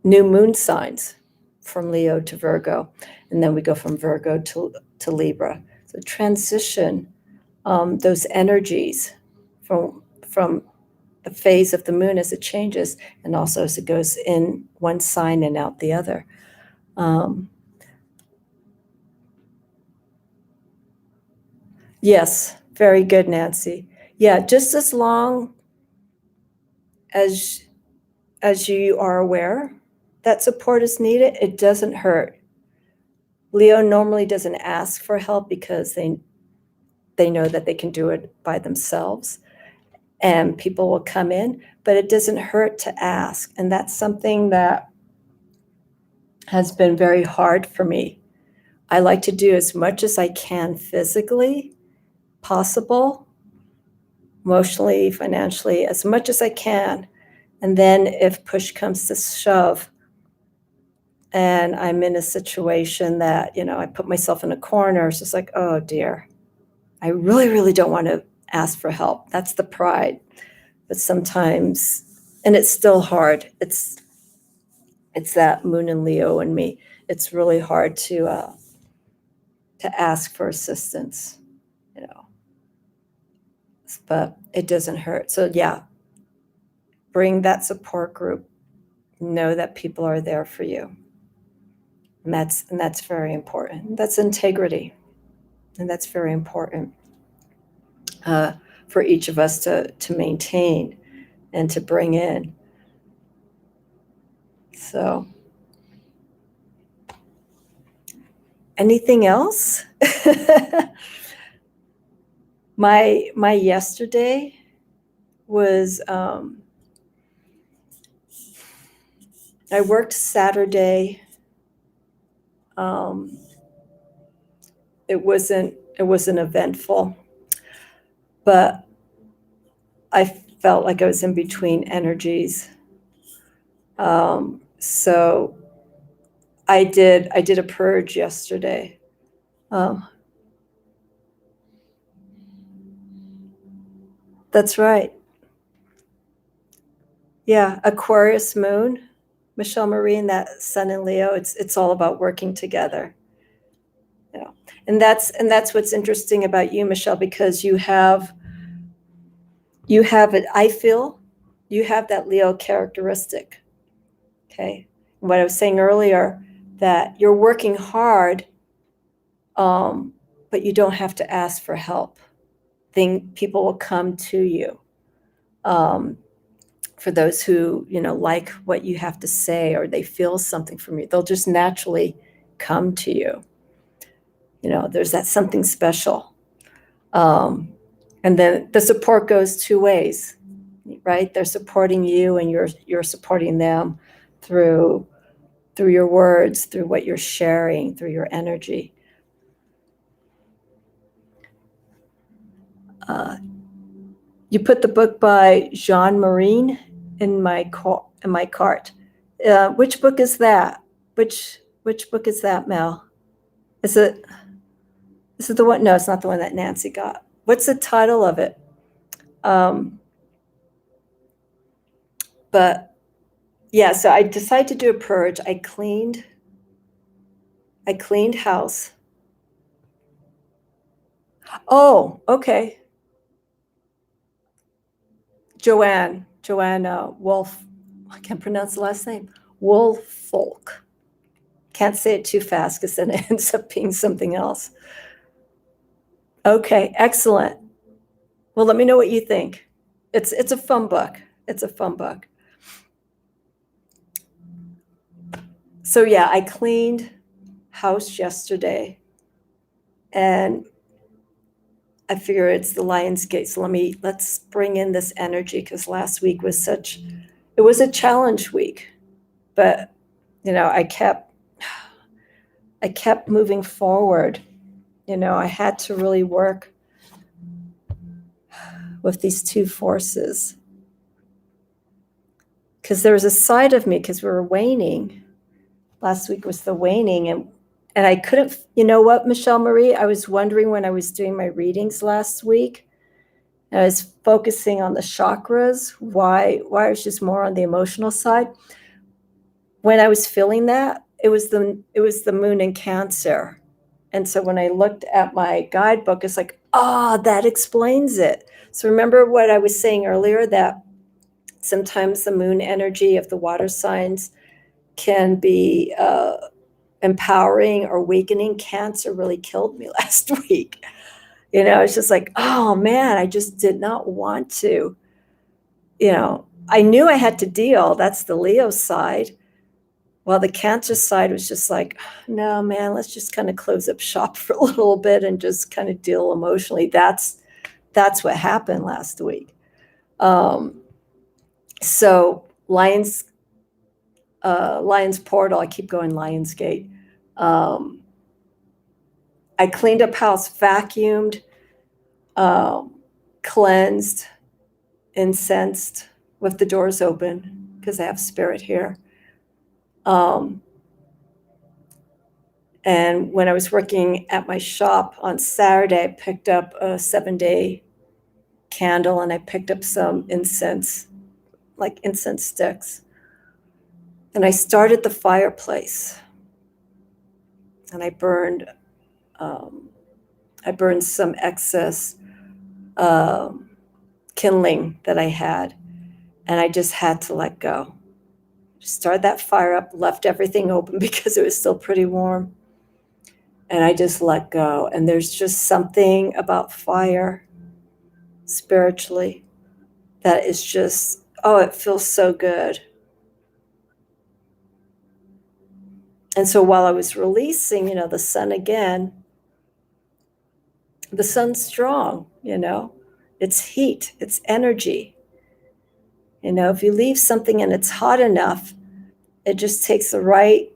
new moon signs from Leo to Virgo, and then we go from Virgo to Libra. So transition those energies from the phase of the moon as it changes, and also as it goes in one sign and out the other. Yes, very good, Nancy. Yeah, just as long as you are aware that support is needed, it doesn't hurt. Leo normally doesn't ask for help because they know that they can do it by themselves, and people will come in, but it doesn't hurt to ask. And that's something that has been very hard for me. I like to do as much as I can physically possible, emotionally, financially, as much as I can. And then if push comes to shove, and I'm in a situation that, I put myself in a corner, it's just like, oh dear, I really, really don't want to ask for help. That's the pride. But sometimes, and it's still hard. It's that moon and Leo in me. It's really hard to ask for assistance, but it doesn't hurt. So yeah, bring that support group. Know that people are there for you. And that's very important. That's integrity. And that's very important for each of us to maintain and to bring in. So, anything else? My yesterday was, I worked Saturday. It wasn't eventful, but I felt like I was in between energies. So I did a purge yesterday. That's right. Yeah, Aquarius moon, Michelle Marie, and that Sun in Leo. It's all about working together. And that's what's interesting about you, Michelle, because you have you have it, I feel you have that Leo characteristic. Okay. What I was saying earlier, that you're working hard, but you don't have to ask for help. People will come to you. For those who, like what you have to say, or they feel something from you, they'll just naturally come to you. There's that something special. And then the support goes two ways, right? They're supporting you, and you're supporting them through your words, through what you're sharing, through your energy. You put the book by Jean Marine in my cart. Which book is that? Which book is that, Mel? Is it the one? No, it's not the one that Nancy got. What's the title of it? But yeah, so I decided to do a purge. I cleaned house. Oh, okay. Joanna Wolf. I can't pronounce the last name. Wolfolk. Can't say it too fast because then it ends up being something else. Okay, excellent. Well, let me know what you think. It's a fun book. It's a fun book. So yeah, I cleaned house yesterday, and I figure it's the Lion's Gate. So let's bring in this energy, because last week was it was a challenge week, but I kept moving forward. I had to really work with these two forces, because there was a side of me, because we were waning. Last week was the waning, and I couldn't, what, Michelle Marie, I was wondering when I was doing my readings last week, and I was focusing on the chakras, why I was just more on the emotional side. When I was feeling that, it was the moon in Cancer. And so when I looked at my guidebook, it's like, that explains it. So remember what I was saying earlier, that sometimes the moon energy of the water signs can be empowering or weakening. Cancer really killed me last week. It's just like, oh man, I just did not want to. I knew I had to deal. That's the Leo side. While the Cancer side was just like, no, man, let's just kind of close up shop for a little bit and just kind of deal emotionally. That's what happened last week. So Lion's Portal, I keep going Lion's Gate. I cleaned up house, vacuumed, cleansed, incensed with the doors open, because I have spirit here. And when I was working at my shop on Saturday, I picked up a 7-day candle, and I picked up some incense, like incense sticks. And I started the fireplace, and I burned some excess kindling that I had, and I just had to let go. Just started that fire up, left everything open because it was still pretty warm, and I just let go. And there's just something about fire spiritually that is just, it feels so good. And so while I was releasing, the sun again, the sun's strong, it's heat, it's energy. If you leave something and it's hot enough, it just takes the right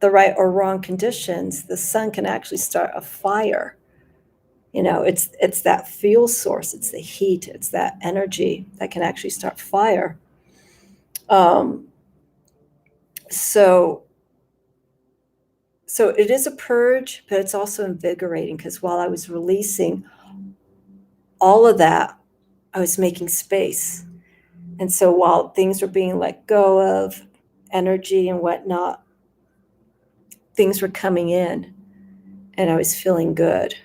or wrong conditions, the sun can actually start a fire. It's that fuel source, it's the heat, it's that energy that can actually start fire. So it is a purge, but it's also invigorating, because while I was releasing all of that, I was making space. And so while things were being let go of, energy and whatnot, things were coming in, and I was feeling good.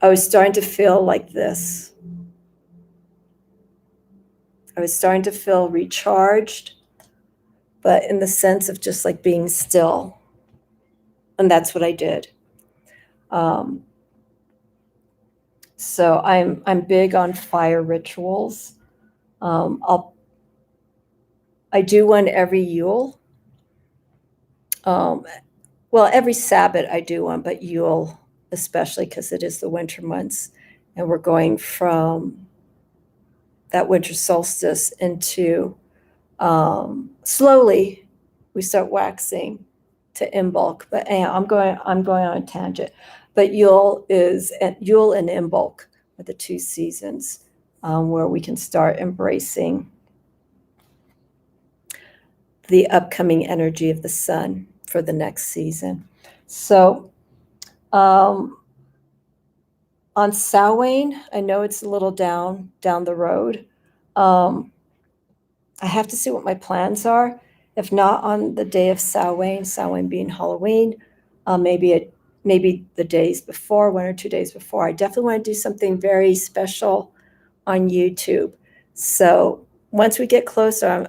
I was starting to feel like this. I was starting to feel recharged, but in the sense of just like being still. And that's what I did. So I'm big on fire rituals. I do one every Yule. Well, every Sabbath I do one, but Yule especially because it is the winter months, and we're going from that winter solstice into slowly we start waxing to Imbolc. But anyhow, I'm going on a tangent. But Yule and Imbolc are the two seasons where we can start embracing the upcoming energy of the sun for the next season. So on Samhain, I know it's a little down the road. I have to see what my plans are. If not on the day of Samhain being Halloween, maybe the days before, 1 or 2 days before. I definitely want to do something very special on YouTube. So once we get closer,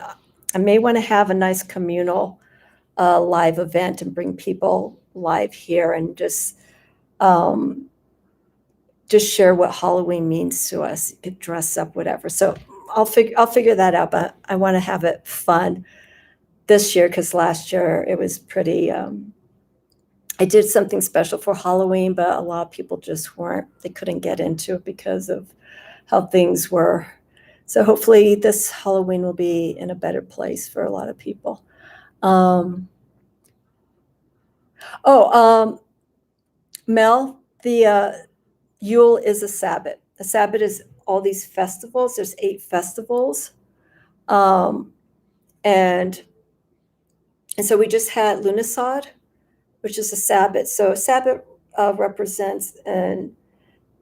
I may want to have a nice communal live event and bring people live here and just share what Halloween means to us. You could dress up, whatever. So I'll figure that out, but I want to have it fun this year because last year it was pretty. I did something special for Halloween, but a lot of people just they couldn't get into it because of how things were. So hopefully this Halloween will be in a better place for a lot of people. Mel, the Yule is a Sabbath. A Sabbath is all these festivals. There's 8 festivals. And so we just had Lunisod, which is a Sabbath. So a Sabbath represents in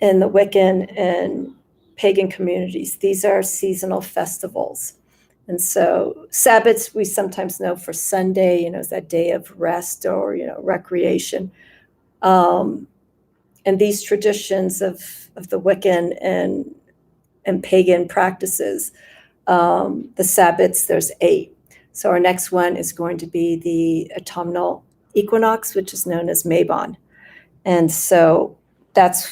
the Wiccan and pagan communities, these are seasonal festivals. And so Sabbaths we sometimes know for Sunday, is that day of rest or, recreation. And these traditions of the Wiccan and pagan practices, the Sabbaths, there's 8. So our next one is going to be the autumnal equinox, which is known as Mabon. And so that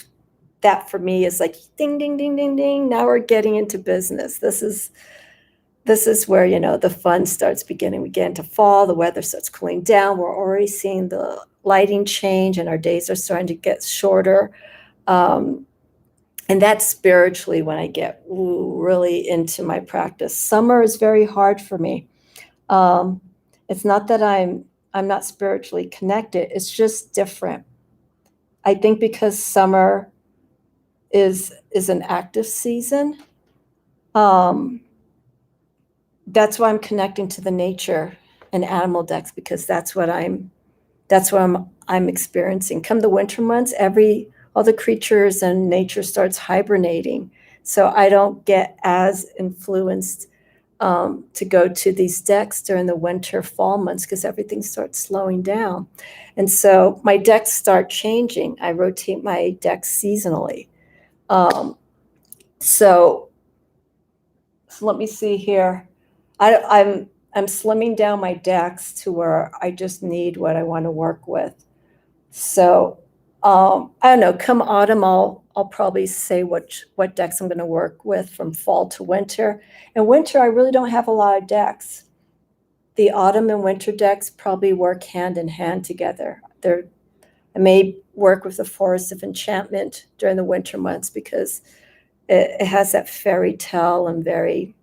for me is like ding, ding, ding, ding, ding. Now we're getting into business. This is where, the fun starts beginning. We get into fall, the weather starts cooling down. We're already seeing the lighting change and our days are starting to get shorter. And that's spiritually when I get really into my practice. Summer is very hard for me. It's not that I'm not spiritually connected. It's just different. I think because summer is an active season. That's why I'm connecting to the nature and animal decks because that's what I'm experiencing. Come the winter months, all the creatures and nature starts hibernating. So I don't get as influenced to go to these decks during the winter, fall months because everything starts slowing down. And so my decks start changing. I rotate my decks seasonally. So let me see here. I'm slimming down my decks to where I just need what I want to work with. So I don't know. Come autumn, I'll probably say what decks I'm going to work with from fall to winter. And winter, I really don't have a lot of decks. The autumn and winter decks probably work hand in hand together. I may work with the Forest of Enchantment during the winter months because it has that fairy tale and very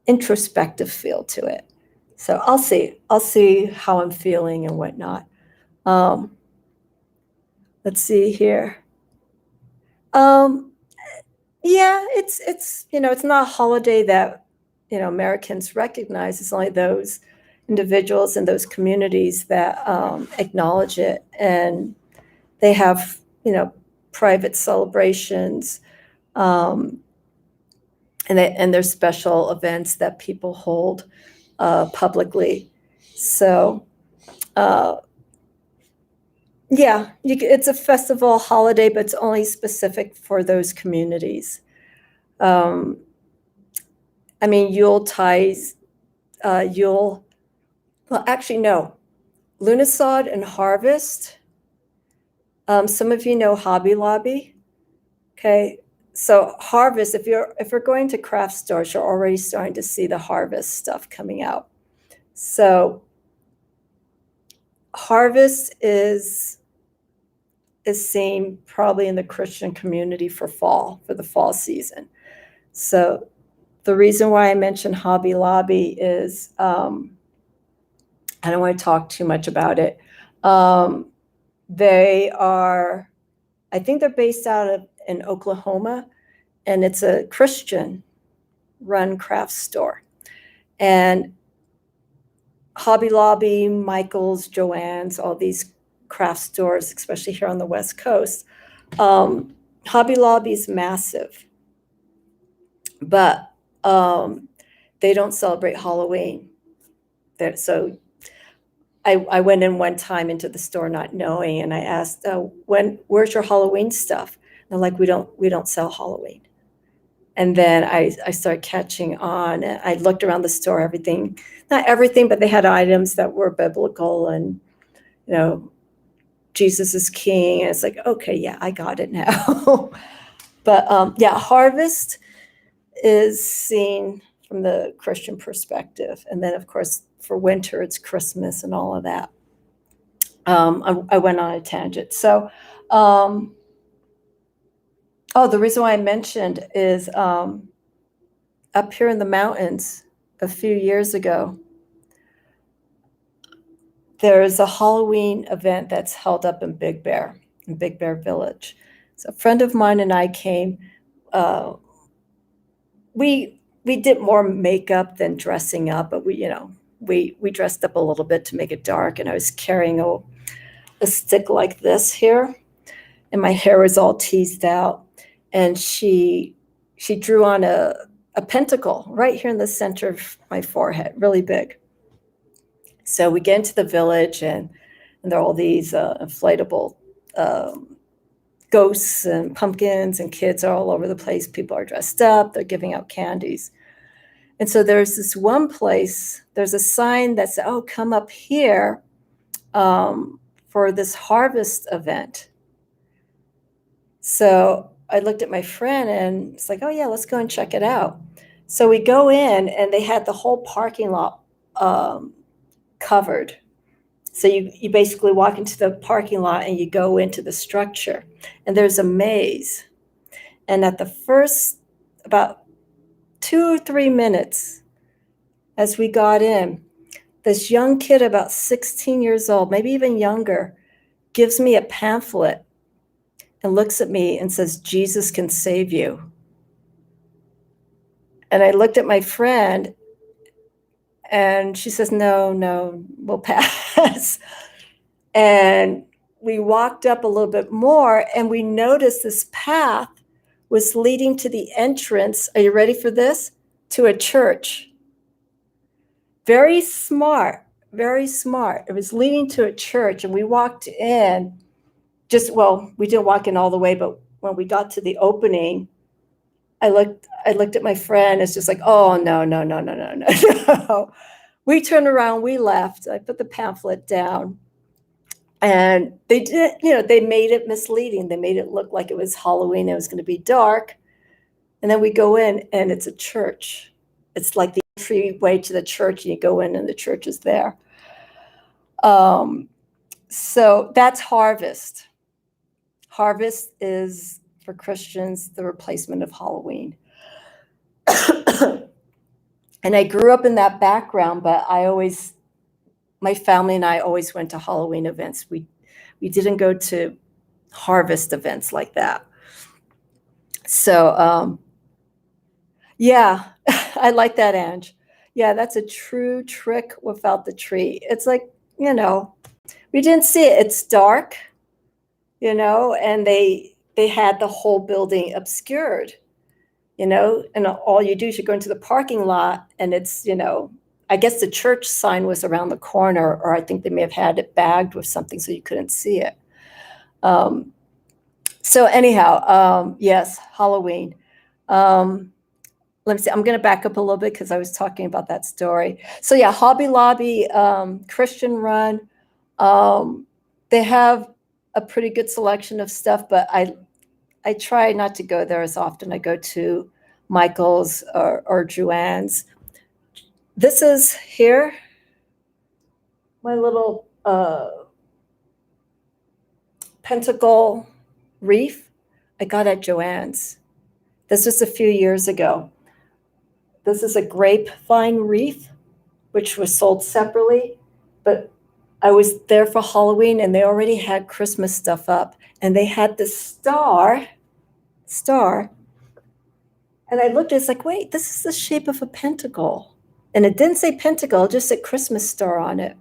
introspective feel to it. So I'll see how I'm feeling and whatnot. Let's see here. Yeah, it's not a holiday that Americans recognize. It's only those individuals and those communities that acknowledge it, and they have private celebrations, and there's special events that people hold publicly. So yeah, it's a festival holiday, but it's only specific for those communities. I mean, Yule ties, Yule, well, actually, no, Lunisod and Harvest. Some of you know Hobby Lobby. Okay. So Harvest, if you're going to craft stores, you're already starting to see the Harvest stuff coming out. So Harvest is seen probably in the Christian community for the fall season. So the reason why I mentioned Hobby Lobby is I don't want to talk too much about it. They are, I think they're based out of in Oklahoma, and it's a Christian run craft store. And Hobby Lobby, Michael's, Joann's, all these craft stores, especially here on the West Coast. Hobby Lobby is massive, but they don't celebrate Halloween. So I went in one time into the store not knowing, and I asked, where's your Halloween stuff? And they're like, we don't sell Halloween. And then I started catching on. I looked around the store, everything, not everything, but they had items that were biblical and, Jesus is king. And it's like, okay, yeah, I got it now. But yeah, Harvest is seen from the Christian perspective. And then, of course, for winter, it's Christmas and all of that. I went on a tangent. So, the reason why I mentioned is up here in the mountains a few years ago, there's a Halloween event that's held up in Big Bear Village. So a friend of mine and I came. We did more makeup than dressing up, but we dressed up a little bit to make it dark, and I was carrying a stick like this here, and my hair was all teased out, and she drew on a pentacle right here in the center of my forehead, really big. So we get into the village, and there are all these inflatable ghosts and pumpkins, and kids are all over the place. People are dressed up. They're giving out candies. And so there's this one place, there's a sign that says, come up here for this harvest event. So I looked at my friend, and it's like, oh, yeah, let's go and check it out. So we go in, and they had the whole parking lot covered. So you basically walk into the parking lot, and you go into the structure, and there's a maze. And at the first about 2 or 3 minutes as we got in, this young kid, about 16 years old, maybe even younger, gives me a pamphlet and looks at me and says, Jesus can save you. And I looked at my friend, and she says, no, we'll pass. And we walked up a little bit more, and we noticed this path was leading to the entrance. Are you ready for this? To a church. Very smart, very smart. It was leading to a church, and we walked in. We didn't walk in all the way, but when we got to the opening, I looked at my friend. It's just like, oh, no. We turned around, we left. I put the pamphlet down, and they made it misleading. They made it look like it was Halloween. It was going to be dark. And then we go in, and it's a church. It's like the entryway to the church, and you go in, and the church is there. So that's Harvest. Harvest is, for Christians, the replacement of Halloween. And I grew up in that background, but my family and I always went to Halloween events. We didn't go to harvest events like that. So, yeah, I like that, Ange. Yeah, that's a true trick without the tree. It's like, we didn't see it. It's dark, and they had the whole building obscured. And all you do is you go into the parking lot, and it's, I guess the church sign was around the corner, or I think they may have had it bagged with something so you couldn't see it. So anyhow, yes, Halloween. Let me see. I'm going to back up a little bit because I was talking about that story. So yeah, Hobby Lobby, Christian run. They have a pretty good selection of stuff, but I try not to go there as often. I go to Michael's or Joann's. This is here, my little pentacle wreath I got at Joann's. This was a few years ago. This is a grapevine wreath, which was sold separately, but I was there for Halloween and they already had Christmas stuff up, and they had this star, and I looked, it's like, wait, this is the shape of a pentacle. And it didn't say pentacle, it just said Christmas star on it.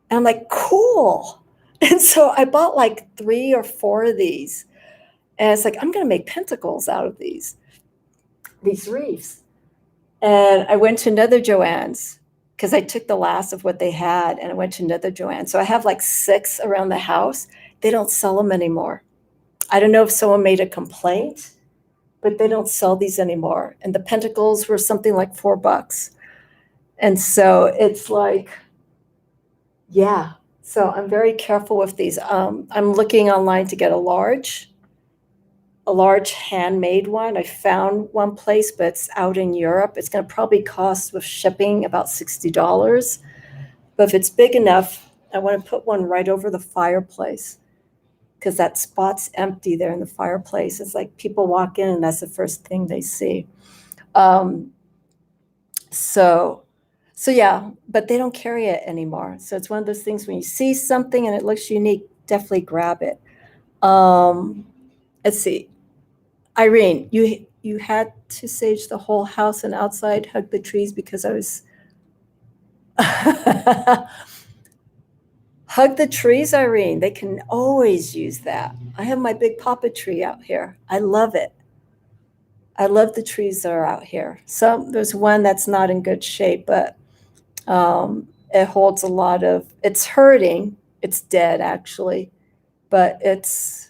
And I'm like, cool. And so I bought like 3 or 4 of these. And it's like, I'm going to make pentacles out of these wreaths. And I went to another Joann's because I took the last of what they had and I went to another Joann's. So I have like 6 around the house. They don't sell them anymore. I don't know if someone made a complaint, but they don't sell these anymore. And the pentacles were something like $4. And so it's like, yeah. So I'm very careful with these. I'm looking online to get a large handmade one. I found one place, but it's out in Europe. It's going to probably cost with shipping about $60. But if it's big enough, I want to put one right over the fireplace because that spot's empty there in the fireplace. It's like people walk in and that's the first thing they see. So yeah, but they don't carry it anymore. So it's one of those things when you see something and it looks unique, definitely grab it. Let's see. Irene, you had to sage the whole house and outside, hug the trees because I was hug the trees, Irene. They can always use that. I have my big papa tree out here. I love it. I love the trees that are out here. There's one that's not in good shape, but it holds a lot of, it's hurting. It's dead actually, but it's,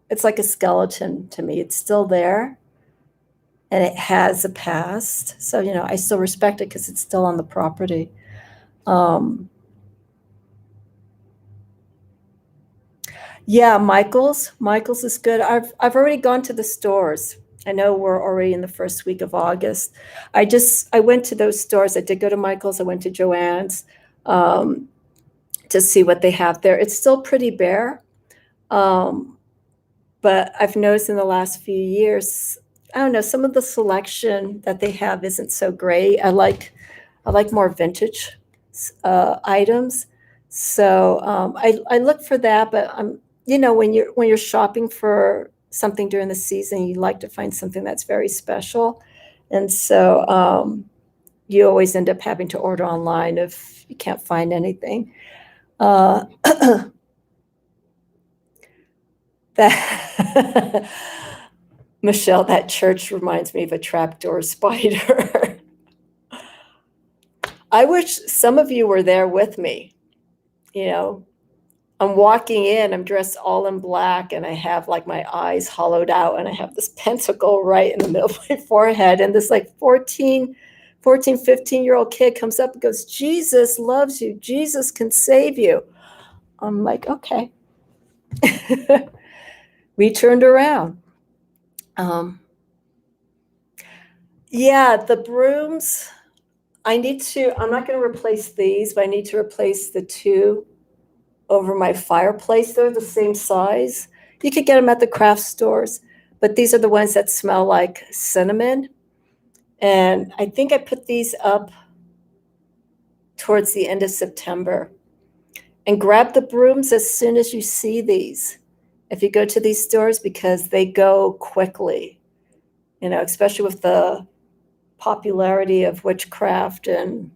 it's like a skeleton to me. It's still there and it has a past. So, I still respect it because it's still on the property. Yeah, Michael's is good. I've already gone to the stores. I know we're already in the first week of August. I went to those stores. I did go to Michael's. I went to Joann's to see what they have there. It's still pretty bare. But I've noticed in the last few years, I don't know, some of the selection that they have isn't so great. I like more vintage items. So I look for that, but when you're shopping for something during the season, you like to find something that's very special. And so you always end up having to order online if you can't find anything. That Michelle, that church reminds me of a trapdoor spider. I wish some of you were there with me. I'm walking in, I'm dressed all in black, and I have like my eyes hollowed out, and I have this pentacle right in the middle of my forehead. And this like 14, 15-year-old kid comes up and goes, Jesus loves you. Jesus can save you. I'm like, okay. We turned around. Yeah, the brooms, I'm not going to replace these, but I need to replace the 2 over my fireplace. They're the same size. You could get them at the craft stores, but these are the ones that smell like cinnamon. And I think I put these up towards the end of September. And grab the brooms as soon as you see these, if you go to these stores, because they go quickly, especially with the popularity of witchcraft and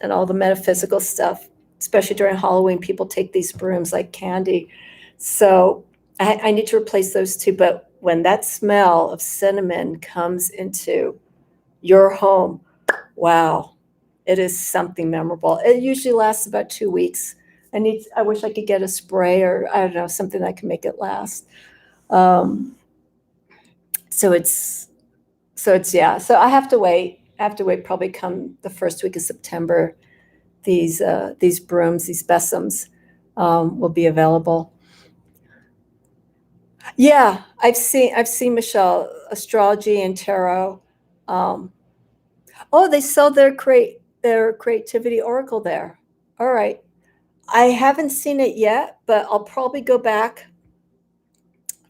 all the metaphysical stuff. Especially during Halloween, people take these brooms like candy. So I need to replace those 2. But when that smell of cinnamon comes into your home, wow, it is something memorable. It usually lasts about 2 weeks. I wish I could get a spray or I don't know, something that can make it last. So it's yeah. So I have to wait. I have to wait probably come the first week of September. These brooms, these besoms, will be available. Yeah, I've seen Michelle astrology and tarot. Um, oh, they sell their creativity oracle there. All right, I haven't seen it yet, but I'll probably go back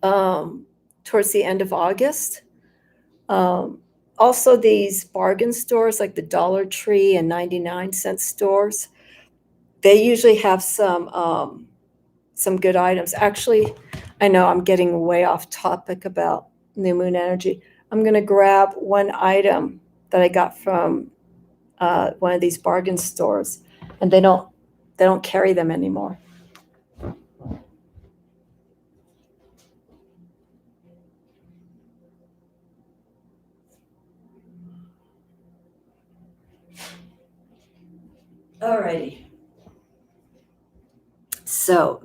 um, towards the end of August. Um, Also, these bargain stores like the Dollar Tree and 99-cent stores, they usually have some good items. Actually, I know I'm getting way off topic about new moon energy. I'm going to grab one item that I got from one of these bargain stores, and they don't carry them anymore. Alrighty. So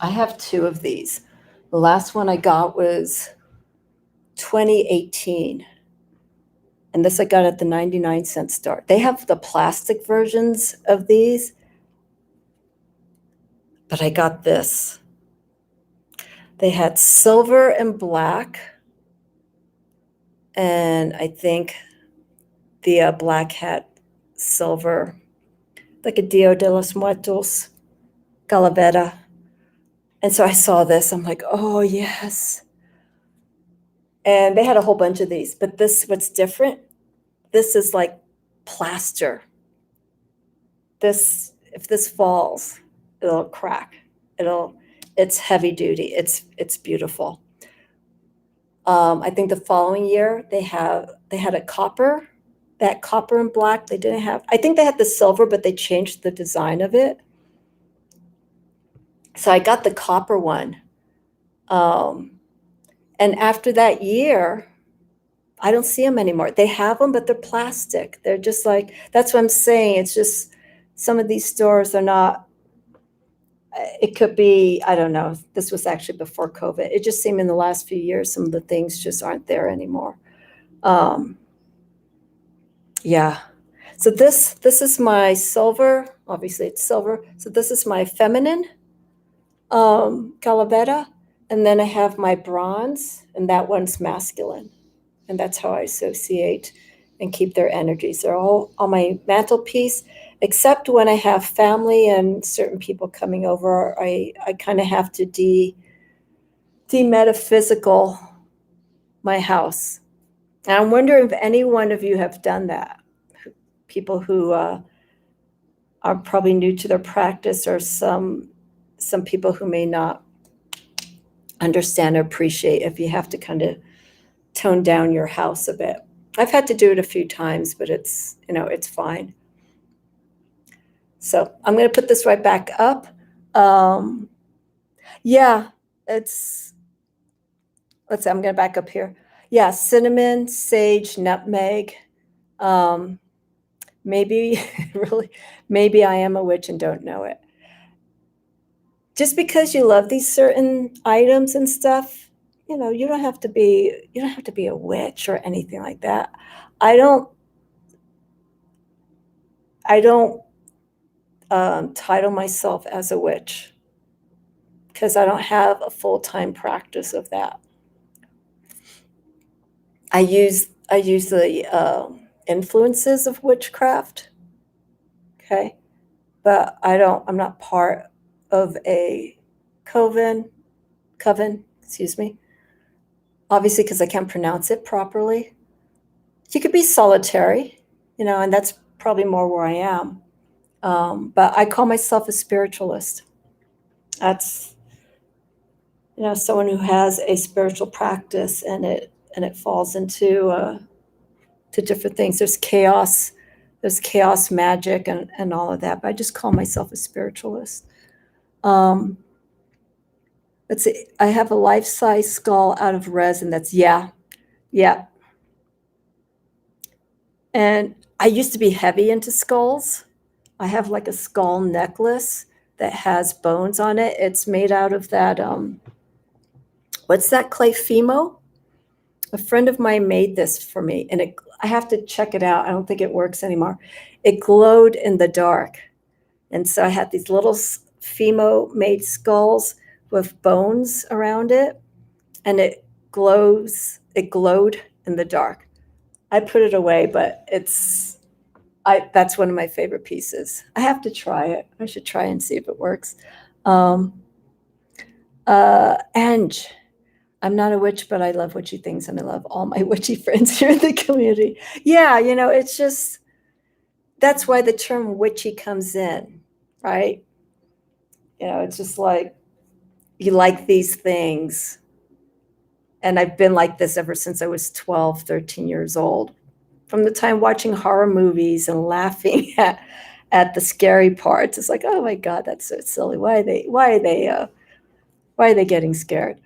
I have two of these. The last one I got was 2018. And this I got at the 99-cent store. They have the plastic versions of these, but I got this. They had silver and black, and I think the black had silver, like a Dia de los Muertos, Calavera. And so I saw this. I'm like, oh, yes. And they had a whole bunch of these. But what's different, this is like plaster. If this falls, it'll crack. It's heavy duty. It's beautiful. I think the following year they had a copper, that copper and black. They didn't have. I think they had the silver, but they changed the design of it. So I got the copper one. And after that year, I don't see them anymore. They have them, but they're plastic. They're just like, that's what I'm saying. It's just some of these stores are not, it could be, I don't know. This was actually before COVID. It just seemed in the last few years, some of the things just aren't there anymore. Yeah. So this is my silver. Obviously, it's silver. So this is my feminine Calavera. And then I have my bronze, and that one's masculine. And that's how I associate and keep their energies. They're all on my mantelpiece, except when I have family and certain people coming over. I kind of have to demetaphysical my house. And I'm wondering if any one of you have done that. People who are probably new to their practice, or some people who may not understand or appreciate if you have to kind of tone down your house a bit. I've had to do it a few times, but it's fine. So I'm going to put this right back up. Yeah, let's see, I'm going to back up here. Yeah, cinnamon, sage, nutmeg. Maybe maybe I am a witch and don't know it. Just because you love these certain items and stuff, you don't have to be a witch or anything like that. I don't title myself as a witch because I don't have a full-time practice of that. I use the influences of witchcraft, okay, but I'm not part of a coven, excuse me. Obviously, because I can't pronounce it properly. You could be solitary, and that's probably more where I am. But I call myself a spiritualist. That's, someone who has a spiritual practice, and it falls into to different things. There's chaos magic and all of that. But I just call myself a spiritualist. Let's see. I have a life-size skull out of resin. That's yeah. And I used to be heavy into skulls. I have like a skull necklace that has bones on it. It's made out of that, what's that clay Fimo? A friend of mine made this for me, and I have to check it out. I don't think it works anymore. It glowed in the dark. And so I had these little Fimo-made skulls with bones around it, and it glowed in the dark. I put it away, but that's one of my favorite pieces. I have to try it. I should try and see if it works. And I'm not a witch, but I love witchy things, and I love all my witchy friends here in the community. Yeah, it's just, that's why the term witchy comes in, right? It's just like, you like these things. And I've been like this ever since I was 12, 13 years old. From the time watching horror movies and laughing at the scary parts. It's like, oh my God, that's so silly. Why are they getting scared?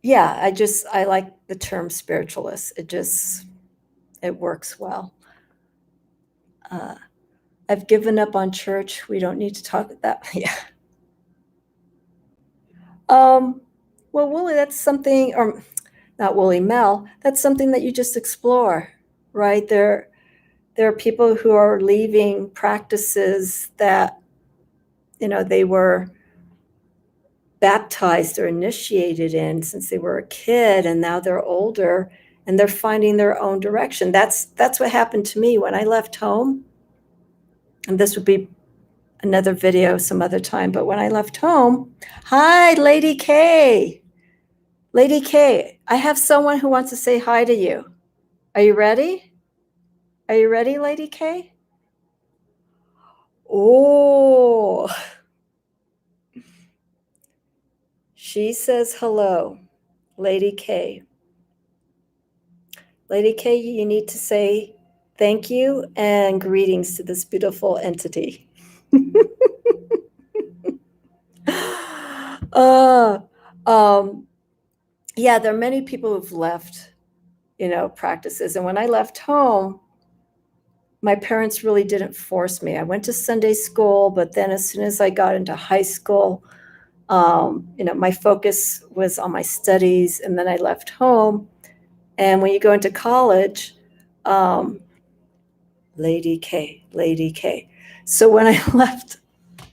Yeah, I like the term spiritualist. It works well. I've given up on church. We don't need to talk about that. Yeah. Well, Wooly, that's something, or not Wooly, Mel, that's something that you just explore, right? There are people who are leaving practices that, they were baptized or initiated in since they were a kid, and now they're older and they're finding their own direction. That's what happened to me when I left home. And this would be another video some other time, but when I left home, hi, Lady K. Lady K, I have someone who wants to say hi to you. Are you ready? Are you ready, Lady K? Oh, she says hello, Lady K. Lady K, you need to say thank you and greetings to this beautiful entity. Yeah, there are many people who've left, practices. And when I left home, my parents really didn't force me. I went to Sunday school, but then as soon as I got into high school, my focus was on my studies, and then I left home. And when you go into college, Lady K. So when I left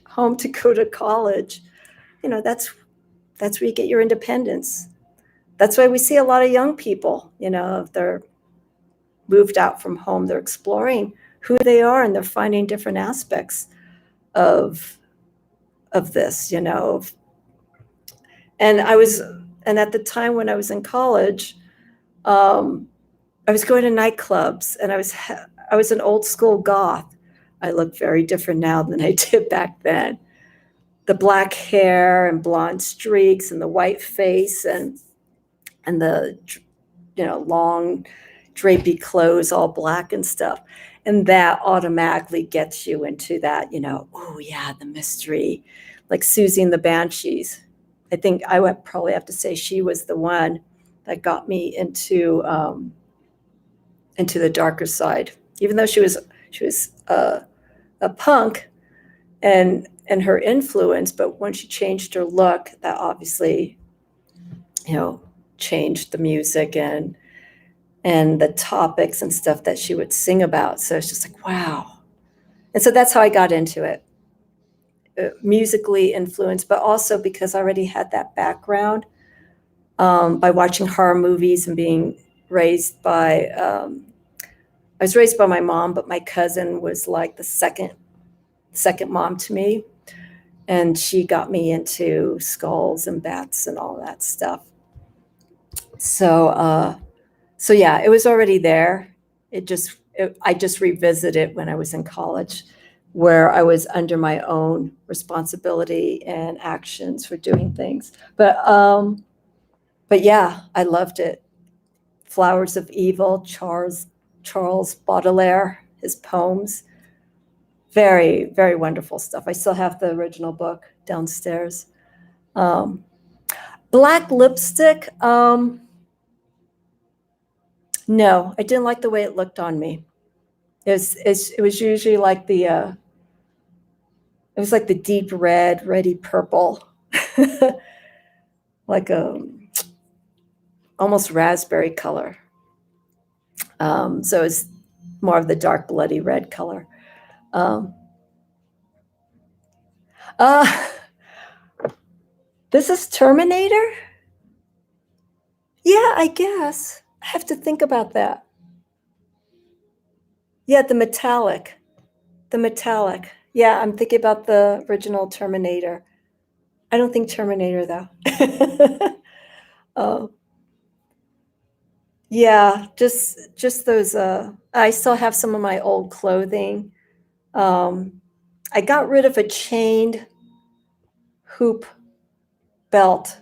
home to go to college, that's where you get your independence. That's why we see a lot of young people, they're moved out from home, they're exploring who they are, and they're finding different aspects of this, And at the time when I was in college, I was going to nightclubs, and I was an old school goth. I look very different now than I did back then. The black hair and blonde streaks and the white face and the long drapey clothes, all black and stuff. And that automatically gets you into that, oh yeah, the mystery, like Susie and the Banshees. I think I would probably have to say she was the one that got me into the darker side, even though she was a punk and her influence. But when she changed her look, that obviously, changed the music and the topics and stuff that she would sing about. So it's just like, wow. And so that's how I got into it, musically influenced, but also because I already had that background by watching horror movies and being raised by, I was raised by my mom, but my cousin was like the second mom to me. And she got me into skulls and bats and all that stuff. So yeah, it was already there. I just revisited it when I was in college, where I was under my own responsibility and actions for doing things. But yeah, I loved it. Flowers of Evil, Charles Baudelaire, his poems. Very, very wonderful stuff. I still have the original book downstairs. Black lipstick. No, I didn't like the way it looked on me. It was usually like it was like the deep red, reddy purple, like almost raspberry color. So it's more of the dark bloody red color. Um, uh, this is Terminator? Yeah, I guess. I have to think about that. Yeah, the metallic. The metallic. Yeah, I'm thinking about the original Terminator. I don't think Terminator, though. Oh, yeah, just those, I still have some of my old clothing. I got rid of a chained hoop belt.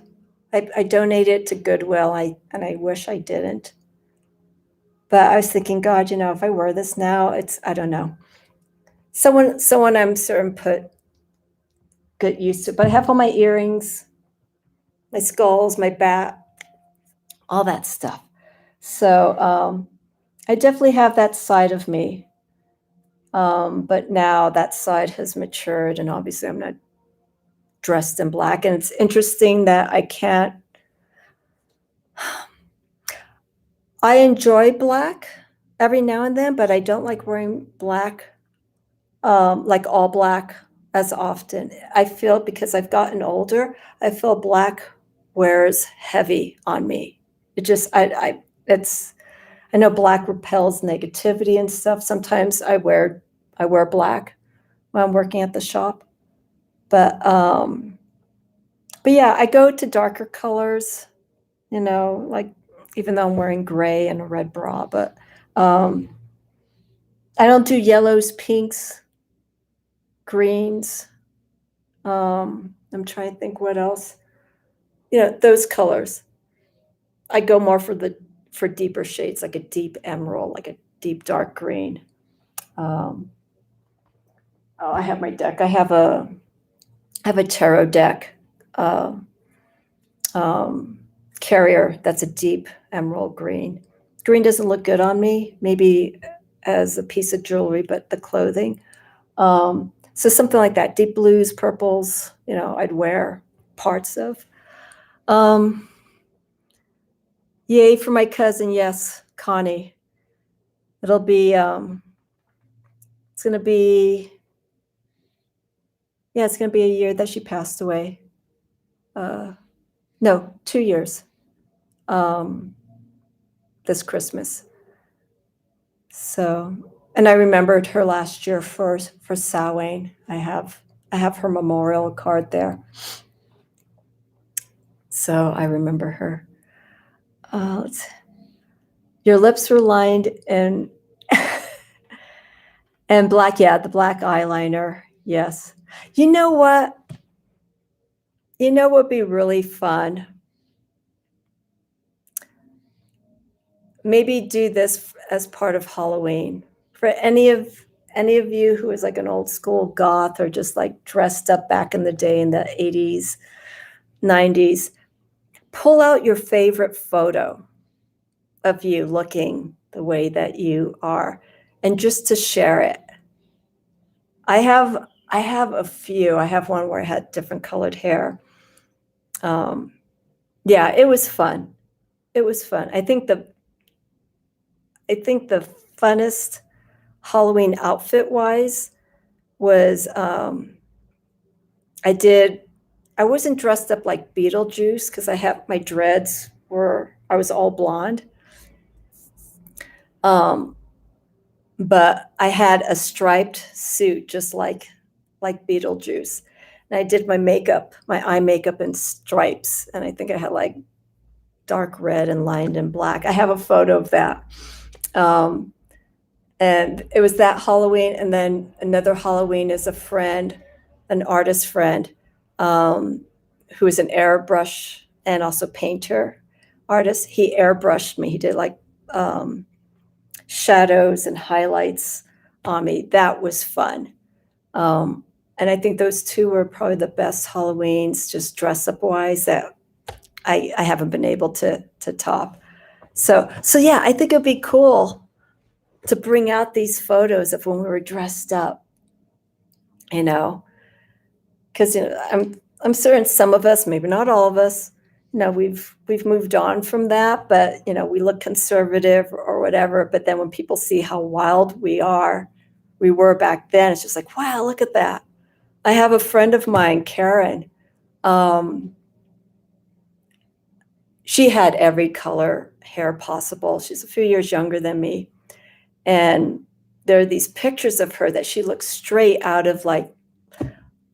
I donated it to Goodwill, and I wish I didn't. But I was thinking, God, if I wear this now, I don't know. Someone I'm certain put good use to. But I have all my earrings, my skulls, my bat, all that stuff. So I definitely have that side of me. But now that side has matured, and obviously I'm not dressed in black. And it's interesting that I enjoy black every now and then, but I don't like wearing black, like all black as often. I feel, because I've gotten older, I feel black wears heavy on me. It just, I know black repels negativity and stuff. Sometimes I wear black when I'm working at the shop. But yeah, I go to darker colors, like, even though I'm wearing gray and a red bra, but I don't do yellows, pinks, greens. I'm trying to think what else. Those colors. I go more for deeper shades, like a deep emerald, like a deep dark green. Oh, I have my deck. I have a tarot deck, carrier that's a deep emerald green. Green doesn't look good on me, maybe as a piece of jewelry, but the clothing. So something like that, deep blues, purples, I'd wear parts of. Yay for my cousin, yes, Connie. It'll be, it's going to be a year that she passed away. No, 2 years. This Christmas. So, and I remembered her last year for Samhain. I have her memorial card there. So I remember her. Your lips were lined and and black. Yeah, the black eyeliner. Yes. You know what? Would be really fun? Maybe do this as part of Halloween. For any of you who is like an old school goth, or just like dressed up back in the day in the 80s, 90s, pull out your favorite photo of you looking the way that you are, and just to share it. I have a few. I have one where I had different colored hair. Yeah, it was fun. It was fun. I think the funnest Halloween outfit wise was, I wasn't dressed up like Beetlejuice because my dreads I was all blonde. But I had a striped suit just like Beetlejuice. And I did my eye makeup in stripes. And I think I had like dark red and lined in black. I have a photo of that. And it was that Halloween. And then another Halloween is an artist friend, who is an airbrush and also painter artist. He airbrushed me. He did like shadows and highlights on me. That was fun. And I think those two were probably the best Halloweens, just dress up wise, that I haven't been able to top. So yeah, I think it'd be cool to bring out these photos of when we were dressed up, because I'm certain some of us, maybe not all of us, we've moved on from that, but we look conservative or whatever. But then when people see how wild we were back then, it's just like, wow, look at that. I have a friend of mine, Karen. She had every color hair possible. She's a few years younger than me. And there are these pictures of her that she looks straight out of like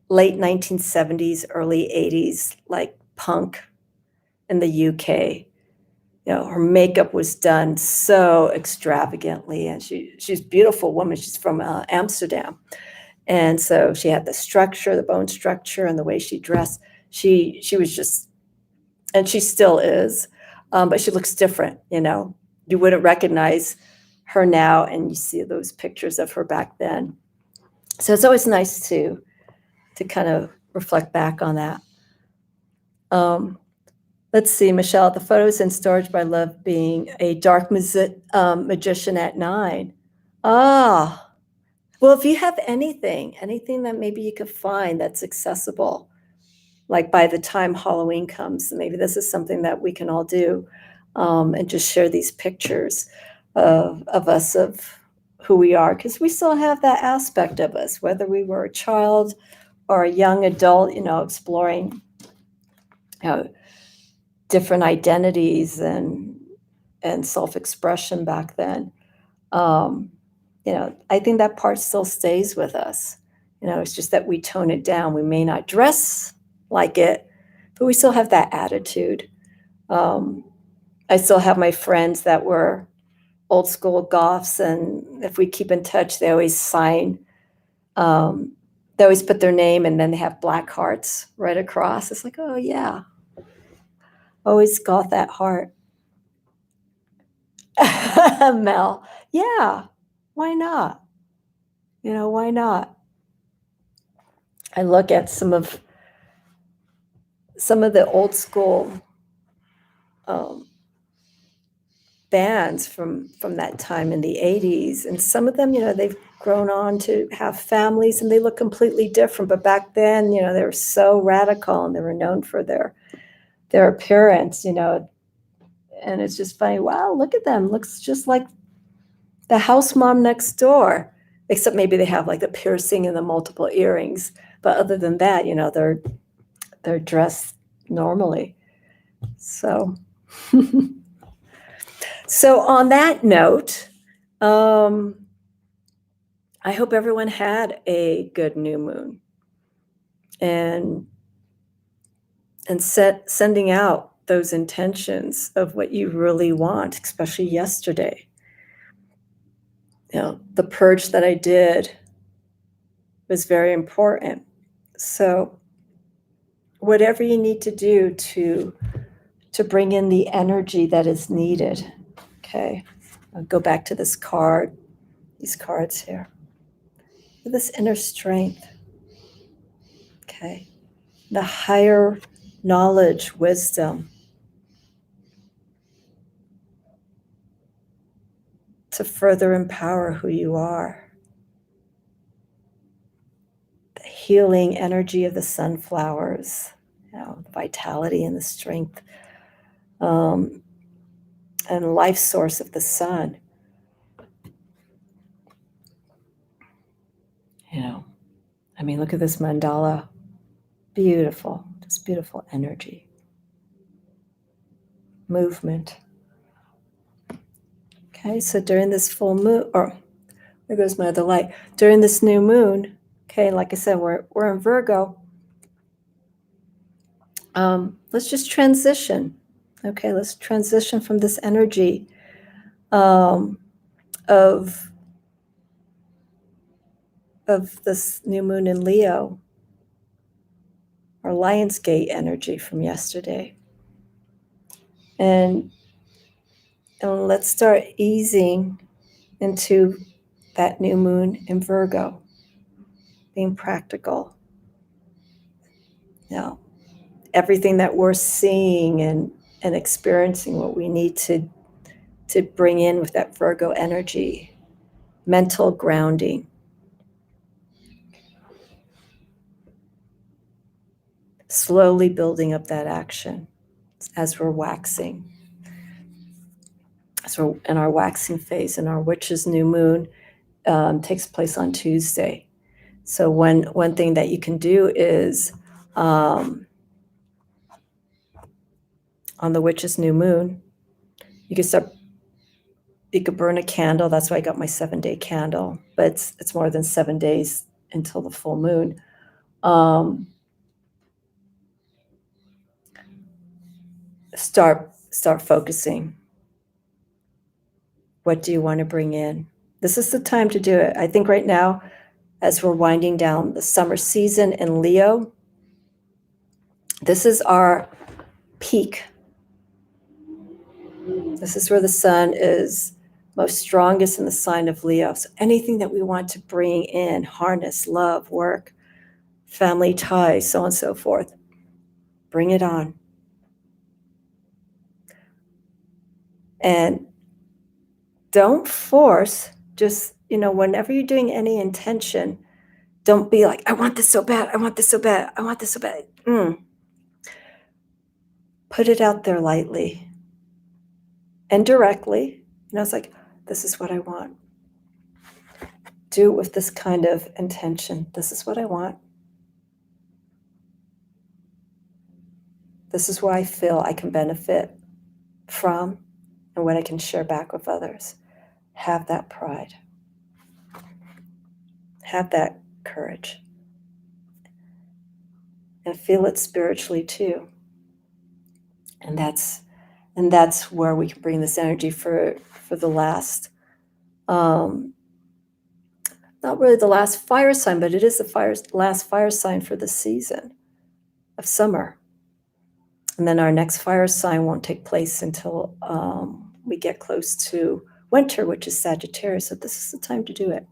late 1970s, early 80s, like punk in the UK. Her makeup was done so extravagantly, and she's a beautiful woman. She's from Amsterdam. And so she had the structure, the bone structure, and the way she dressed. She was just, and she still is, but she looks different. You wouldn't recognize her now, and you see those pictures of her back then. So it's always nice to kind of reflect back on that. Let's see, Michelle, the photos in storage by love being a dark magician at 9. Ah, well, if you have anything that maybe you could find that's accessible, like by the time Halloween comes, maybe this is something that we can all do, and just share these pictures of us, of who we are, because we still have that aspect of us, whether we were a child or a young adult, exploring different identities and self-expression back then. I think that part still stays with us. It's just that we tone it down. We may not dress like it, but we still have that attitude. I still have my friends that were old school goths, and if we keep in touch, they always sign. They always put their name, and then they have black hearts right across. It's like, oh yeah, always goth at heart. Mel, yeah, why not? Why not? I look at some of the old school bands from that time in the 80s, and some of them, they've grown on to have families, and they look completely different. But back then, they were so radical, and they were known for their appearance, and it's just funny. Wow, look at them. Looks just like the house mom next door, except maybe they have like the piercing and the multiple earrings. But other than that, they're dressed normally. So, so on that note, I hope everyone had a good new moon, and sending out those intentions of what you really want, especially yesterday. The purge that I did was very important. So whatever you need to do to bring in the energy that is needed. Okay. I'll go back to these cards here. This inner strength. Okay. The higher knowledge, wisdom to further empower who you are. The healing energy of the sunflowers, the vitality and the strength, and life source of the sun. Look at this mandala. Beautiful, just beautiful energy. Movement. Okay, so during this full moon, or there goes my other light. During this new moon, okay, like I said, we're in Virgo. Let's just transition. Okay, let's transition from this energy of this new moon in Leo, our Lionsgate energy from yesterday. And let's start easing into that new moon in Virgo, being practical. Everything that we're seeing and experiencing, what we need to bring in with that Virgo energy, mental grounding. Slowly building up that action. as we're waxing. So in our waxing phase, and our witch's new moon takes place on Tuesday. So one thing that you can do is on the witch's new moon, you could burn a candle. That's why I got my 7-day candle, but it's more than 7 days until the full moon. Start focusing. What do you want to bring in? This is the time to do it. I think right now, as we're winding down the summer season in Leo, this is our peak. This is where the sun is most strongest in the sign of Leo. So anything that we want to bring in, harness, love, work, family ties, so on and so forth, bring it on. And don't force, just, whenever you're doing any intention, don't be like, I want this so bad, I want this so bad, I want this so bad. Put it out there lightly and directly. It's like, this is what I want. Do it with this kind of intention. This is what I want. This is where I feel I can benefit from and what I can share back with others. Have that pride. Have that courage. And feel it spiritually too. And that's where we can bring this energy for the last, not really the last fire sign, but it is the last fire sign for the season of summer. And then our next fire sign won't take place until we get close to winter, which is Sagittarius. So this is the time to do it.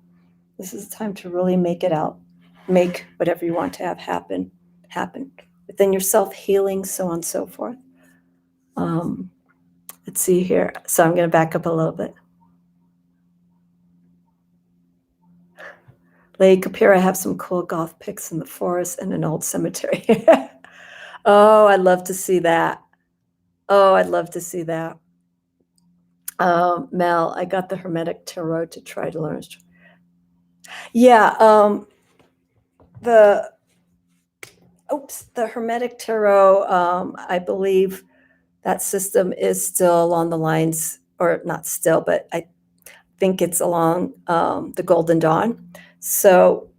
This is the time to really make it out. Make whatever you want to have happen within yourself, healing, so on and so forth. Let's see here. So I'm going to back up a little bit. Lady Kapira, I have some cool goth pics in the forest and an old cemetery. Oh, I'd love to see that. Mel, I got the Hermetic Tarot to try to learn. Yeah, the Hermetic Tarot, I believe that system is still along the lines, or not still, but I think it's along the Golden Dawn. So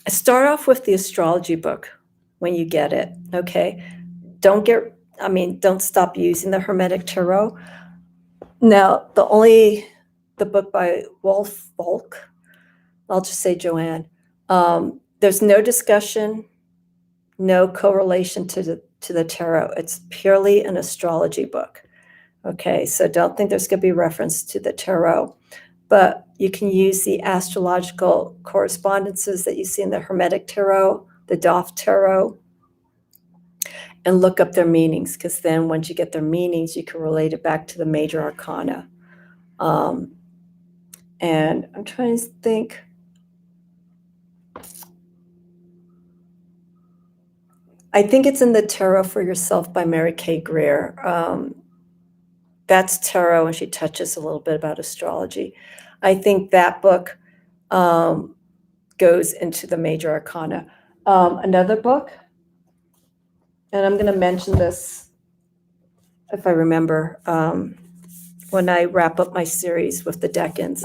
start off with the astrology book when you get it, okay? Don't stop using the Hermetic Tarot. Now, the book by Wolf Volk, I'll just say Joanne, there's no discussion, no correlation to the tarot. It's purely an astrology book. Okay, so don't think there's going to be reference to the tarot, but you can use the astrological correspondences that you see in the Hermetic Tarot, the Doff Tarot, and look up their meanings, because then once you get their meanings, you can relate it back to the major arcana. And I'm trying to think. I think it's in the Tarot for Yourself by Mary Kay Greer. That's tarot, and she touches a little bit about astrology. I think that book goes into the major arcana. Another book, and I'm going to mention this if I remember when I wrap up my series with the decans.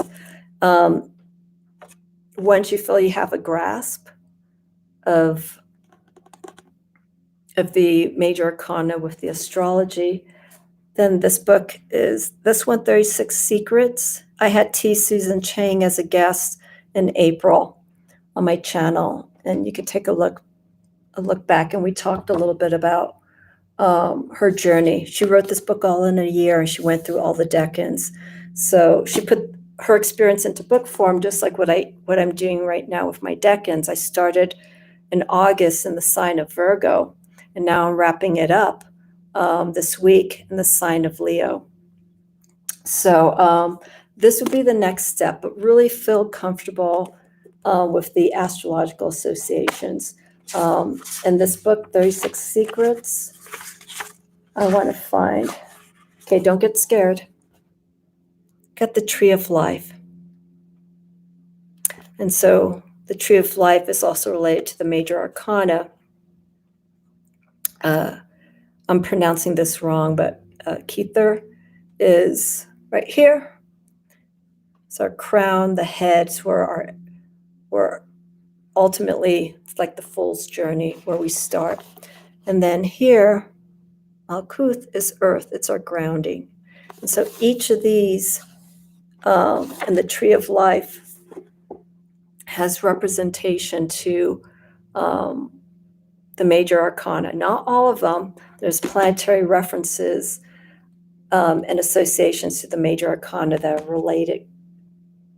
Once you feel you have a grasp of the major arcana with the astrology, then this book is this 136 Secrets. I had T. Susan Chang as a guest in April on my channel, and you can take a look back, and we talked a little bit about her journey. She wrote this book all in a year, and she went through all the decans. So she put her experience into book form, just like what I'm doing right now with my decans. I started in August in the sign of Virgo, and now I'm wrapping it up this week in the sign of Leo. So this would be the next step, but really feel comfortable with the astrological associations. And this book, 36 Secrets, I want to find, okay, don't get scared. Got the Tree of Life. And so the Tree of Life is also related to the major arcana. I'm pronouncing this wrong, but Kether is right here. It's our crown, the heads, where ultimately, it's like the fool's journey where we start. And then here, Malkuth is earth, it's our grounding. And so each of these, and the Tree of Life has representation to the major arcana. Not all of them. There's planetary references and associations to the major arcana that are related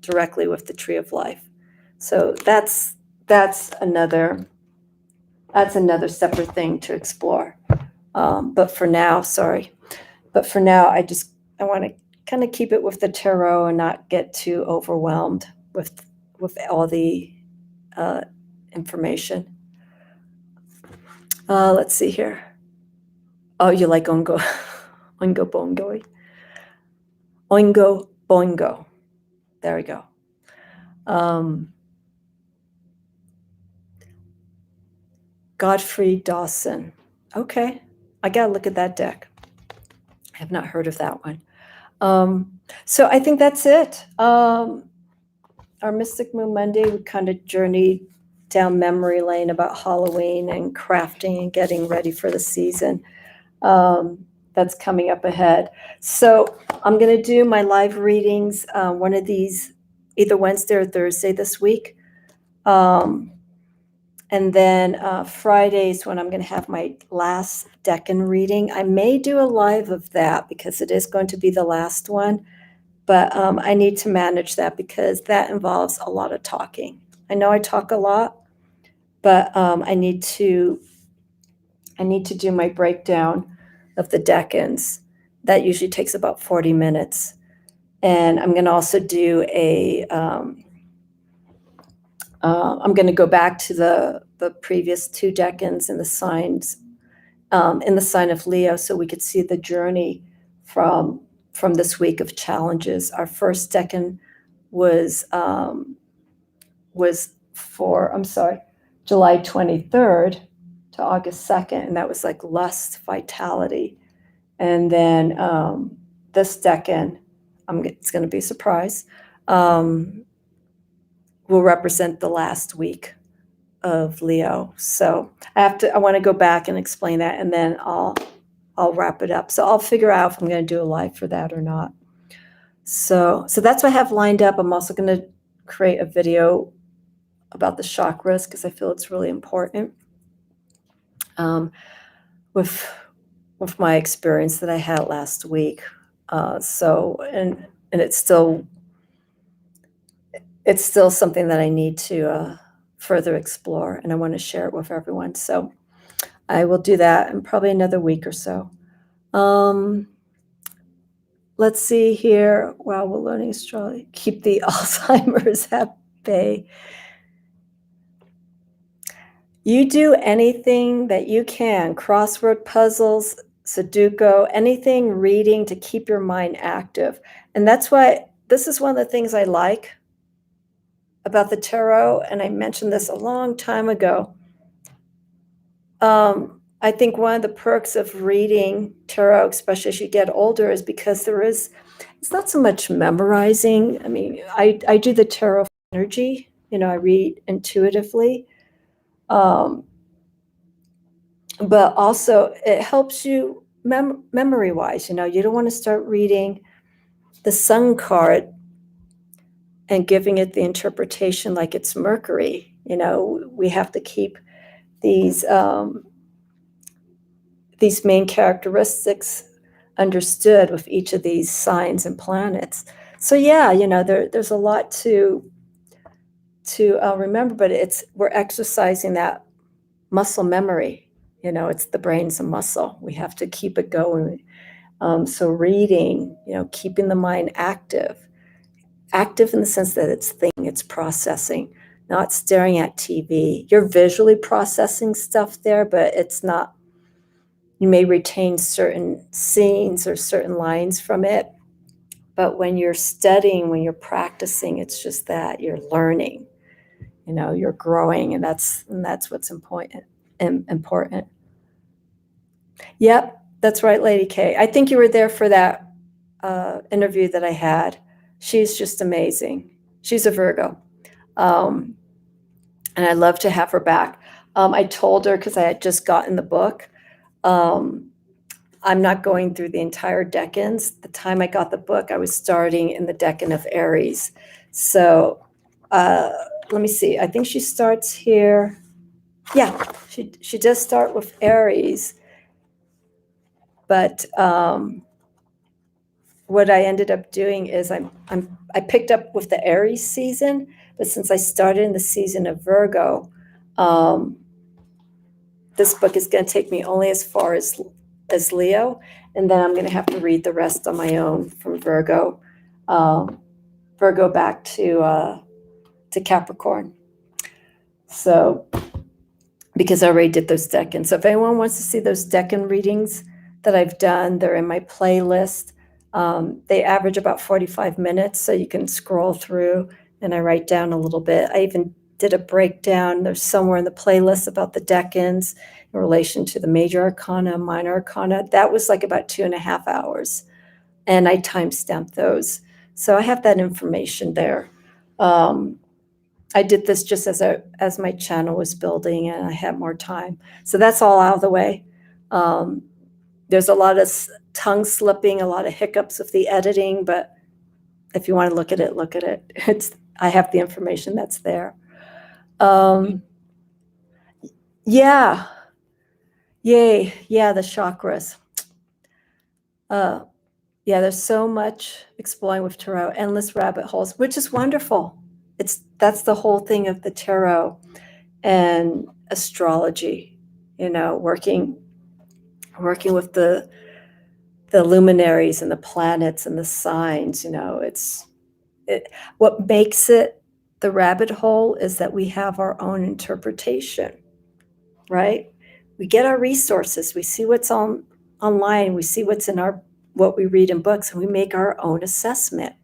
directly with the Tree of Life. So that's another separate thing to explore. But for now, I want to kind of keep it with the tarot and not get too overwhelmed with all the information. Let's see here. Oh, you like Oingo Boingo? Oingo Boingo. There we go. Godfrey Dawson. Okay, I gotta look at that deck. I have not heard of that one. So I think that's it. Our Mystic Moon Monday, we kind of journeyed down memory lane about Halloween and crafting and getting ready for the season. That's coming up ahead. So I'm going to do my live readings, one of these, either Wednesday or Thursday this week. And then Fridays when I'm going to have my last Decan reading. I may do a live of that because it is going to be the last one. But I need to manage that because that involves a lot of talking. I know I talk a lot, but I need to do my breakdown of the decans. That usually takes about 40 minutes. And I'm going to also do I'm going to go back to the previous 2 decans and the signs in the sign of Leo so we could see the journey from this week of challenges. Our first decan was for July 23rd to August 2nd, and that was like lust, vitality. And then this decan, it's going to be a surprise, will represent the last week of Leo. So I want to go back and explain that, and then I'll wrap it up. So I'll figure out if I'm going to do a live for that or not. So that's what I have lined up. I'm also going to create a video about the chakras because I feel it's really important with my experience that I had last week. And it's still something that I need to further explore, and I want to share it with everyone. So I will do that in probably another week or so. Let's see here. Wow, we're learning astrology. Keep the Alzheimer's at bay. You do anything that you can, crossword puzzles, Sudoku, anything reading to keep your mind active. And that's why this is one of the things I like about the tarot, and I mentioned this a long time ago. I think one of the perks of reading tarot, especially as you get older, is because it's not so much memorizing. I mean, I do the tarot energy, I read intuitively. But also it helps you memory-wise. You don't want to start reading the Sun card and giving it the interpretation like it's Mercury. We have to keep these main characteristics understood with each of these signs and planets. So yeah, there's a lot to remember, but we're exercising that muscle memory. It's the brain's a muscle. We have to keep it going. So reading, keeping the mind active in the sense that it's processing, not staring at TV. You're visually processing stuff there, but it's not you may retain certain scenes or certain lines from it, but when you're studying, when you're practicing, it's just that you're learning, you're growing, and that's what's important. Important. Yep, that's right, Lady K. I think you were there for that interview that I had. She's just amazing. She's a Virgo. And I'd love to have her back. I told her, because I had just gotten the book, I'm not going through the entire decans. The time I got the book, I was starting in the decan of Aries. So let me see. I think she starts here. Yeah, she does start with Aries. But what I ended up doing is I picked up with the Aries season, but since I started in the season of Virgo, this book is going to take me only as far as Leo, and then I'm going to have to read the rest on my own from Virgo back to Capricorn. So, because I already did those decans. So if anyone wants to see those decan readings that I've done, they're in my playlist. They average about 45 minutes, so you can scroll through, and I write down a little bit. I even did a breakdown. There's somewhere in the playlist about the decans in relation to the major arcana, minor arcana. That was like about 2.5 hours, and I timestamped those. So I have that information there. I did this just as my channel was building and I had more time. So that's all out of the way. There's a lot of tongue slipping, a lot of hiccups with the editing, but if you want to look at it, look at it. I have the information that's there. Yeah. Yay. Yeah, the chakras. Yeah, there's so much exploring with tarot, endless rabbit holes, which is wonderful. That's the whole thing of the tarot and astrology, working with the luminaries and the planets and the signs. What makes it the rabbit hole is that we have our own interpretation, right? We get our resources, we see what's online, we see what's in what we read in books, and we make our own assessment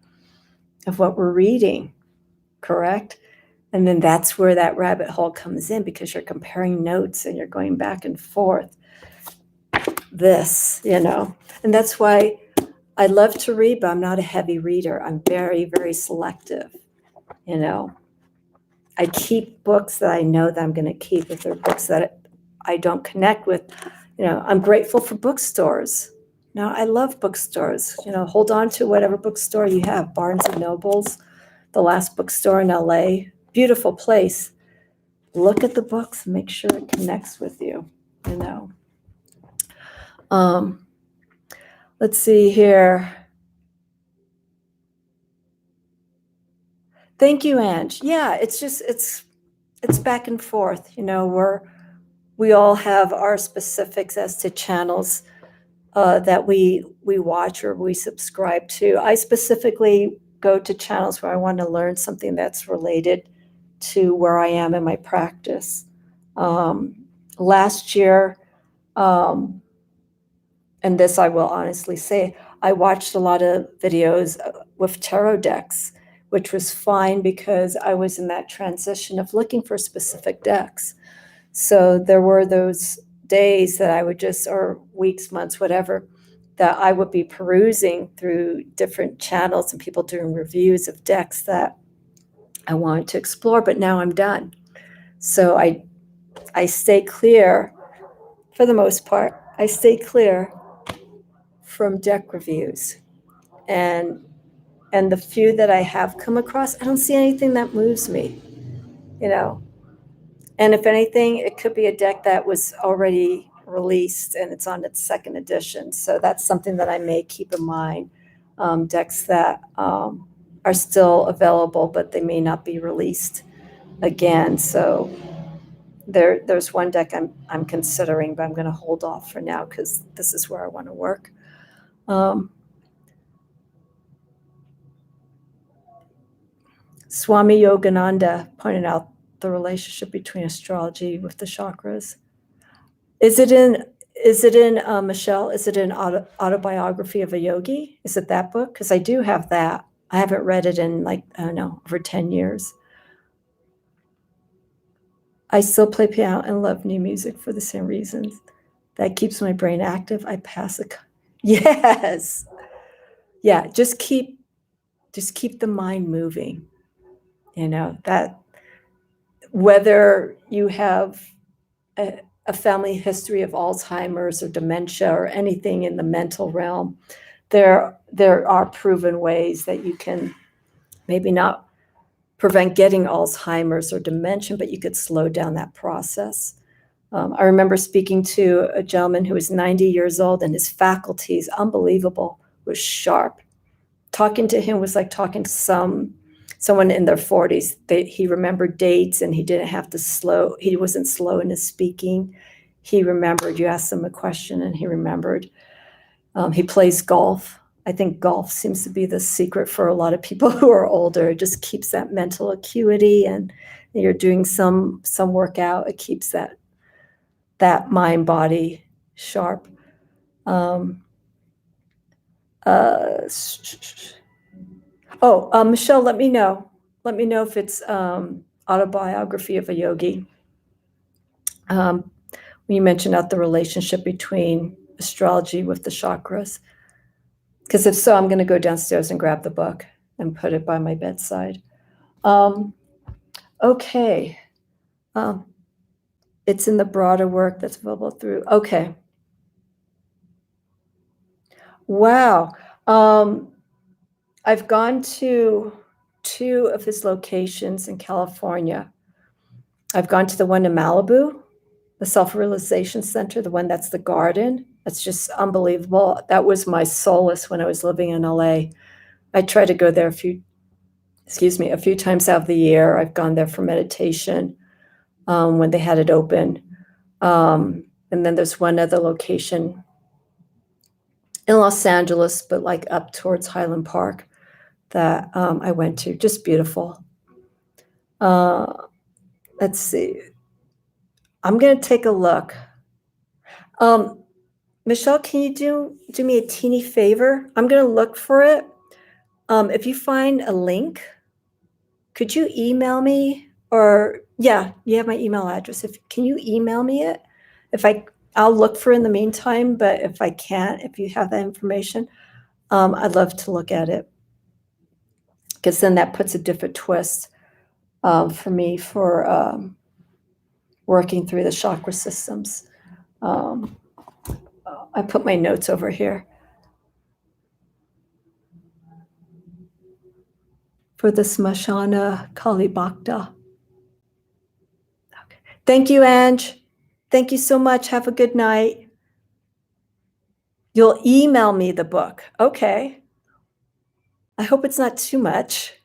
of what we're reading, correct? And then that's where that rabbit hole comes in, because you're comparing notes and you're going back and forth. And that's why I love to read, but I'm not a heavy reader. I'm very, very selective. I keep books that I know that I'm going to keep. If they're books that I don't connect with, I'm grateful for bookstores. I love bookstores. Hold on to whatever bookstore you have. Barnes and Nobles, the last bookstore in LA, beautiful place. Look at the books and make sure it connects with you. Let's see here. Thank you, Ange. Yeah, it's back and forth. We all have our specifics as to channels that we watch or we subscribe to. I specifically go to channels where I want to learn something that's related to where I am in my practice. Last year, and this I will honestly say, I watched a lot of videos with tarot decks, which was fine because I was in that transition of looking for specific decks. So there were those days that I would or weeks, months, whatever, that I would be perusing through different channels and people doing reviews of decks that I wanted to explore, but now I'm done. So I stay clear, for the most part, I stay clear from deck reviews. And the few that I have come across, I don't see anything that moves me, And if anything, it could be a deck that was already released and it's on its second edition. So that's something that I may keep in mind. Decks that are still available, but they may not be released again. So there's one deck I'm considering, but I'm going to hold off for now because this is where I want to work. Swami Yogananda pointed out the relationship between astrology with the chakras. Is it Is it in, Michelle, is it an autobiography of a yogi? Is it that book? Because I do have that. I haven't read it in, like, I don't know, over 10 years. I still play piano and love new music for the same reasons. That keeps my brain active. I pass it. Yes. Yeah, just keep the mind moving. That whether you have a family history of Alzheimer's or dementia or anything in the mental realm, there are proven ways that you can maybe not prevent getting Alzheimer's or dementia, but you could slow down that process. I remember speaking to a gentleman who was 90 years old, and his faculties, unbelievable, was sharp. Talking to him was like talking to someone in their 40s. He remembered dates, and he didn't have to slow. He wasn't slow in his speaking. He remembered. You asked him a question, and he remembered. He plays golf. I think golf seems to be the secret for a lot of people who are older. It just keeps that mental acuity, and you're doing some workout. It keeps that mind body sharp. Michelle, let me know. Let me know if it's autobiography of a yogi. When you mentioned out the relationship between astrology with the chakras, because if so, I'm going to go downstairs and grab the book and put it by my bedside. Okay. It's in the broader work that's available through. Okay. Wow. I've gone to 2 of his locations in California. I've gone to the one in Malibu, the Self-Realization Center, the one that's the garden. That's just unbelievable. That was my solace when I was living in LA. I try to go there a few times out of the year. I've gone there for meditation when they had it open. And then there's one other location in Los Angeles, but like up towards Highland Park, that I went to. Just beautiful. Let's see. I'm going to take a look. Michelle, can you do me a teeny favor? I'm going to look for it. If you find a link, could you email me? Or, yeah, you have my email address. Can you email me it? I'll look for it in the meantime, but if I can't, if you have that information, I'd love to look at it. Because then that puts a different twist for me for working through the chakra systems. I put my notes over here. For the Smashana Kali Bhakta. Okay. Thank you, Ange. Thank you so much. Have a good night. You'll email me the book. Okay. I hope it's not too much.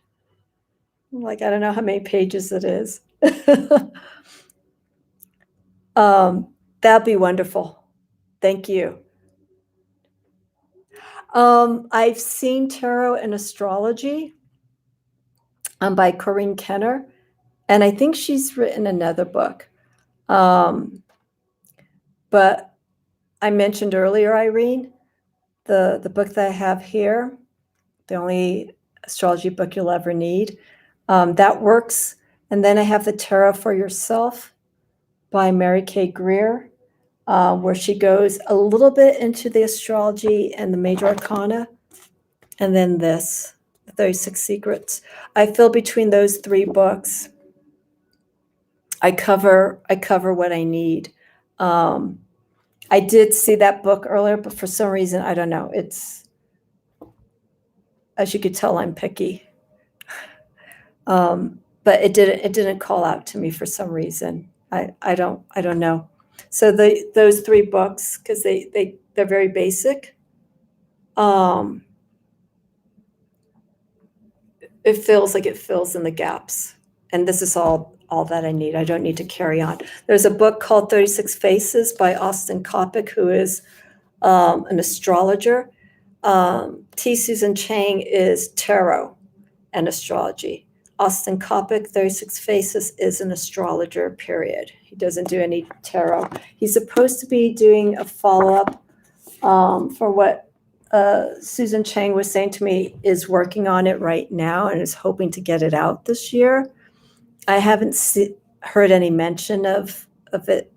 Like, I don't know how many pages it is. That'd be wonderful. Thank you. I've seen Tarot and Astrology by Corinne Kenner, and I think she's written another book. But I mentioned earlier, Irene, the book that I have here, the only astrology book you'll ever need, that works. And then I have the Tarot for Yourself by Mary Kay Greer, where she goes a little bit into the astrology and the major arcana. And then this, the 36 Secrets. I feel between those 3 books, I cover what I need. I did see that book earlier, but for some reason, I don't know. It's, as you could tell, I'm picky. But it didn't call out to me for some reason. I don't know. So those 3 books, because they're very basic. It feels like it fills in the gaps, and this is all that I need. I don't need to carry on. There's a book called 36 Faces by Austin Coppock, who is an astrologer. T. Susan Chang is tarot and astrology. Austin Coppock, 36 Faces, is an astrologer, period. He doesn't do any tarot. He's supposed to be doing a follow-up for what Susan Chang was saying to me, is working on it right now and is hoping to get it out this year. I haven't heard any mention of it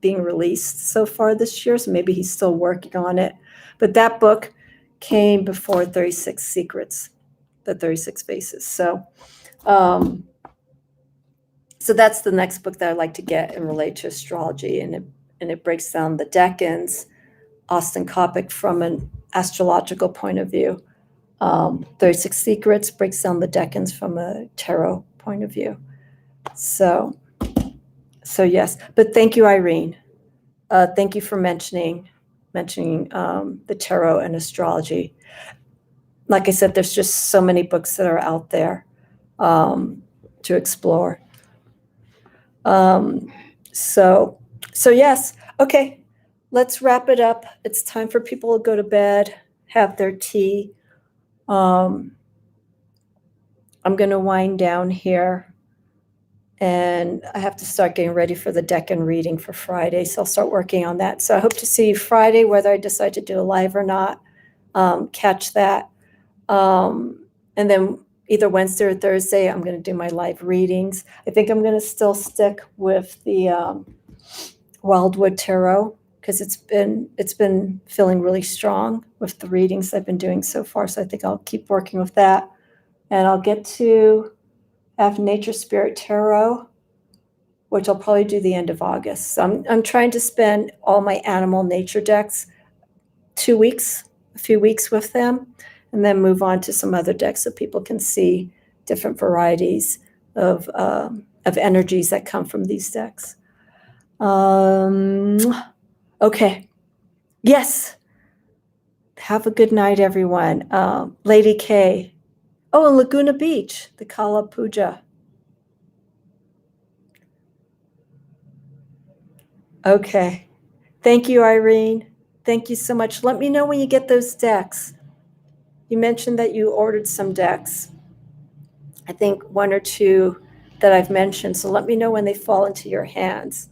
being released so far this year, so maybe he's still working on it. But that book came before 36 Secrets, the 36 Faces. So that's the next book that I'd like to get and relate to astrology, and it breaks down the decans, Austin Coppock, from an astrological point of view. 36 Secrets breaks down the decans from a tarot point of view. So yes, but thank you, Irene. Thank you for mentioning the tarot and astrology. Like I said, there's just so many books that are out there to explore. So yes, okay, let's wrap it up. It's time for people to go to bed, have their tea. I'm going to wind down here, and I have to start getting ready for the decan reading for Friday, so I'll start working on that. So I hope to see you Friday, whether I decide to do a live or not. Catch that. And then either Wednesday or Thursday, I'm going to do my live readings. I think I'm going to still stick with the Wildwood Tarot, because it's been feeling really strong with the readings I've been doing so far. So I think I'll keep working with that. And I'll get to have Nature Spirit Tarot, which I'll probably do the end of August. So I'm trying to spend all my animal nature decks 2 weeks, a few weeks with them, and then move on to some other decks so people can see different varieties of energies that come from these decks. Okay. Yes. Have a good night, everyone. Lady K. Oh, and Laguna Beach, the Kala Puja. Okay. Thank you, Irene. Thank you so much. Let me know when you get those decks. You mentioned that you ordered some decks. I think 1 or 2 that I've mentioned. So let me know when they fall into your hands.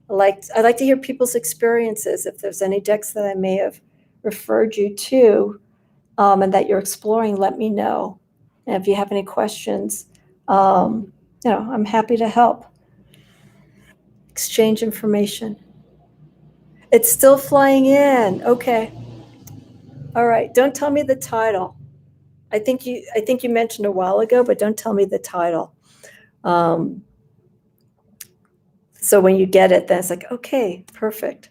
I'd like to hear people's experiences. If there's any decks that I may have referred you to and that you're exploring, let me know. And if you have any questions, I'm happy to help. Exchange information. It's still flying in. Okay. All right. Don't tell me the title. I think you mentioned a while ago, but don't tell me the title. So when you get it, then it's like, okay, perfect.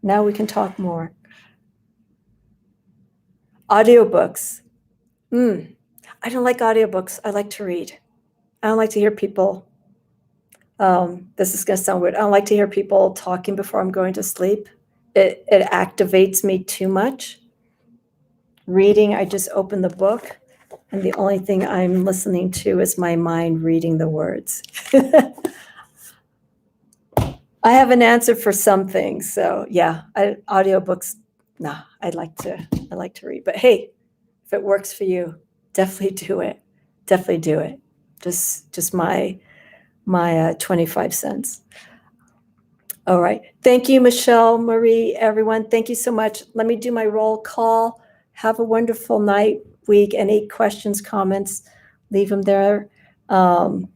Now we can talk more. Audiobooks. I don't like audiobooks. I like to read. I don't like to hear people. This is going to sound weird. I don't like to hear people talking before I'm going to sleep. It activates me too much. Reading, I just open the book, and the only thing I'm listening to is my mind reading the words. I have an answer for some things. So yeah, audiobooks, nah, I like to read. But hey, if it works for you, definitely do it. Definitely do it. Just my 25 cents. All right. Thank you, Michelle, Marie, everyone. Thank you so much. Let me do my roll call. Have a wonderful night, week. Any questions, comments, leave them there in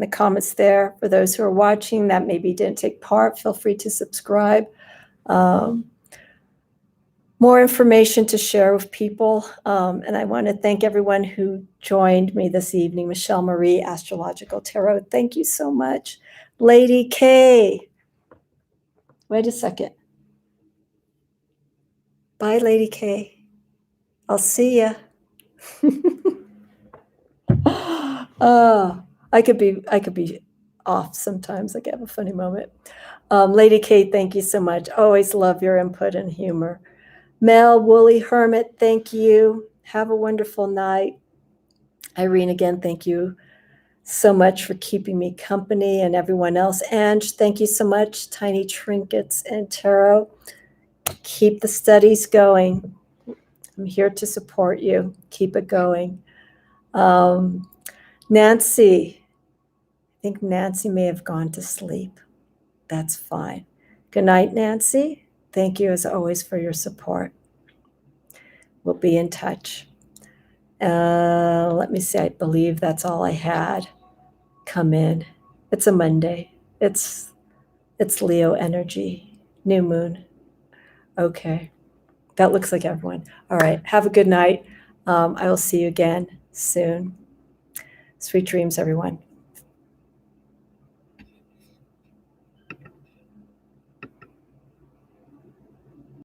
the comments there. For those who are watching that maybe didn't take part, feel free to subscribe. More information to share with people. And I want to thank everyone who joined me this evening. Michelle Marie, Astrological Tarot. Thank you so much. Lady K. Wait a second. Bye, Lady K. I'll see ya. I could be off sometimes. I could have a funny moment. Lady K, thank you so much. Always love your input and humor. Mel, Woolly Hermit, thank you. Have a wonderful night. Irene, again, thank you so much for keeping me company, and everyone else. Ange, thank you so much. Tiny Trinkets and Tarot. Keep the studies going. I'm here to support you. Keep it going. Nancy, I think Nancy may have gone to sleep. That's fine. Good night, Nancy. Thank you as always for your support. We'll be in touch. Let me see. I believe that's all I had come in. It's a Monday. It's Leo energy, new moon. Okay. That looks like everyone. All right. Have a good night. I will see you again soon. Sweet dreams, everyone.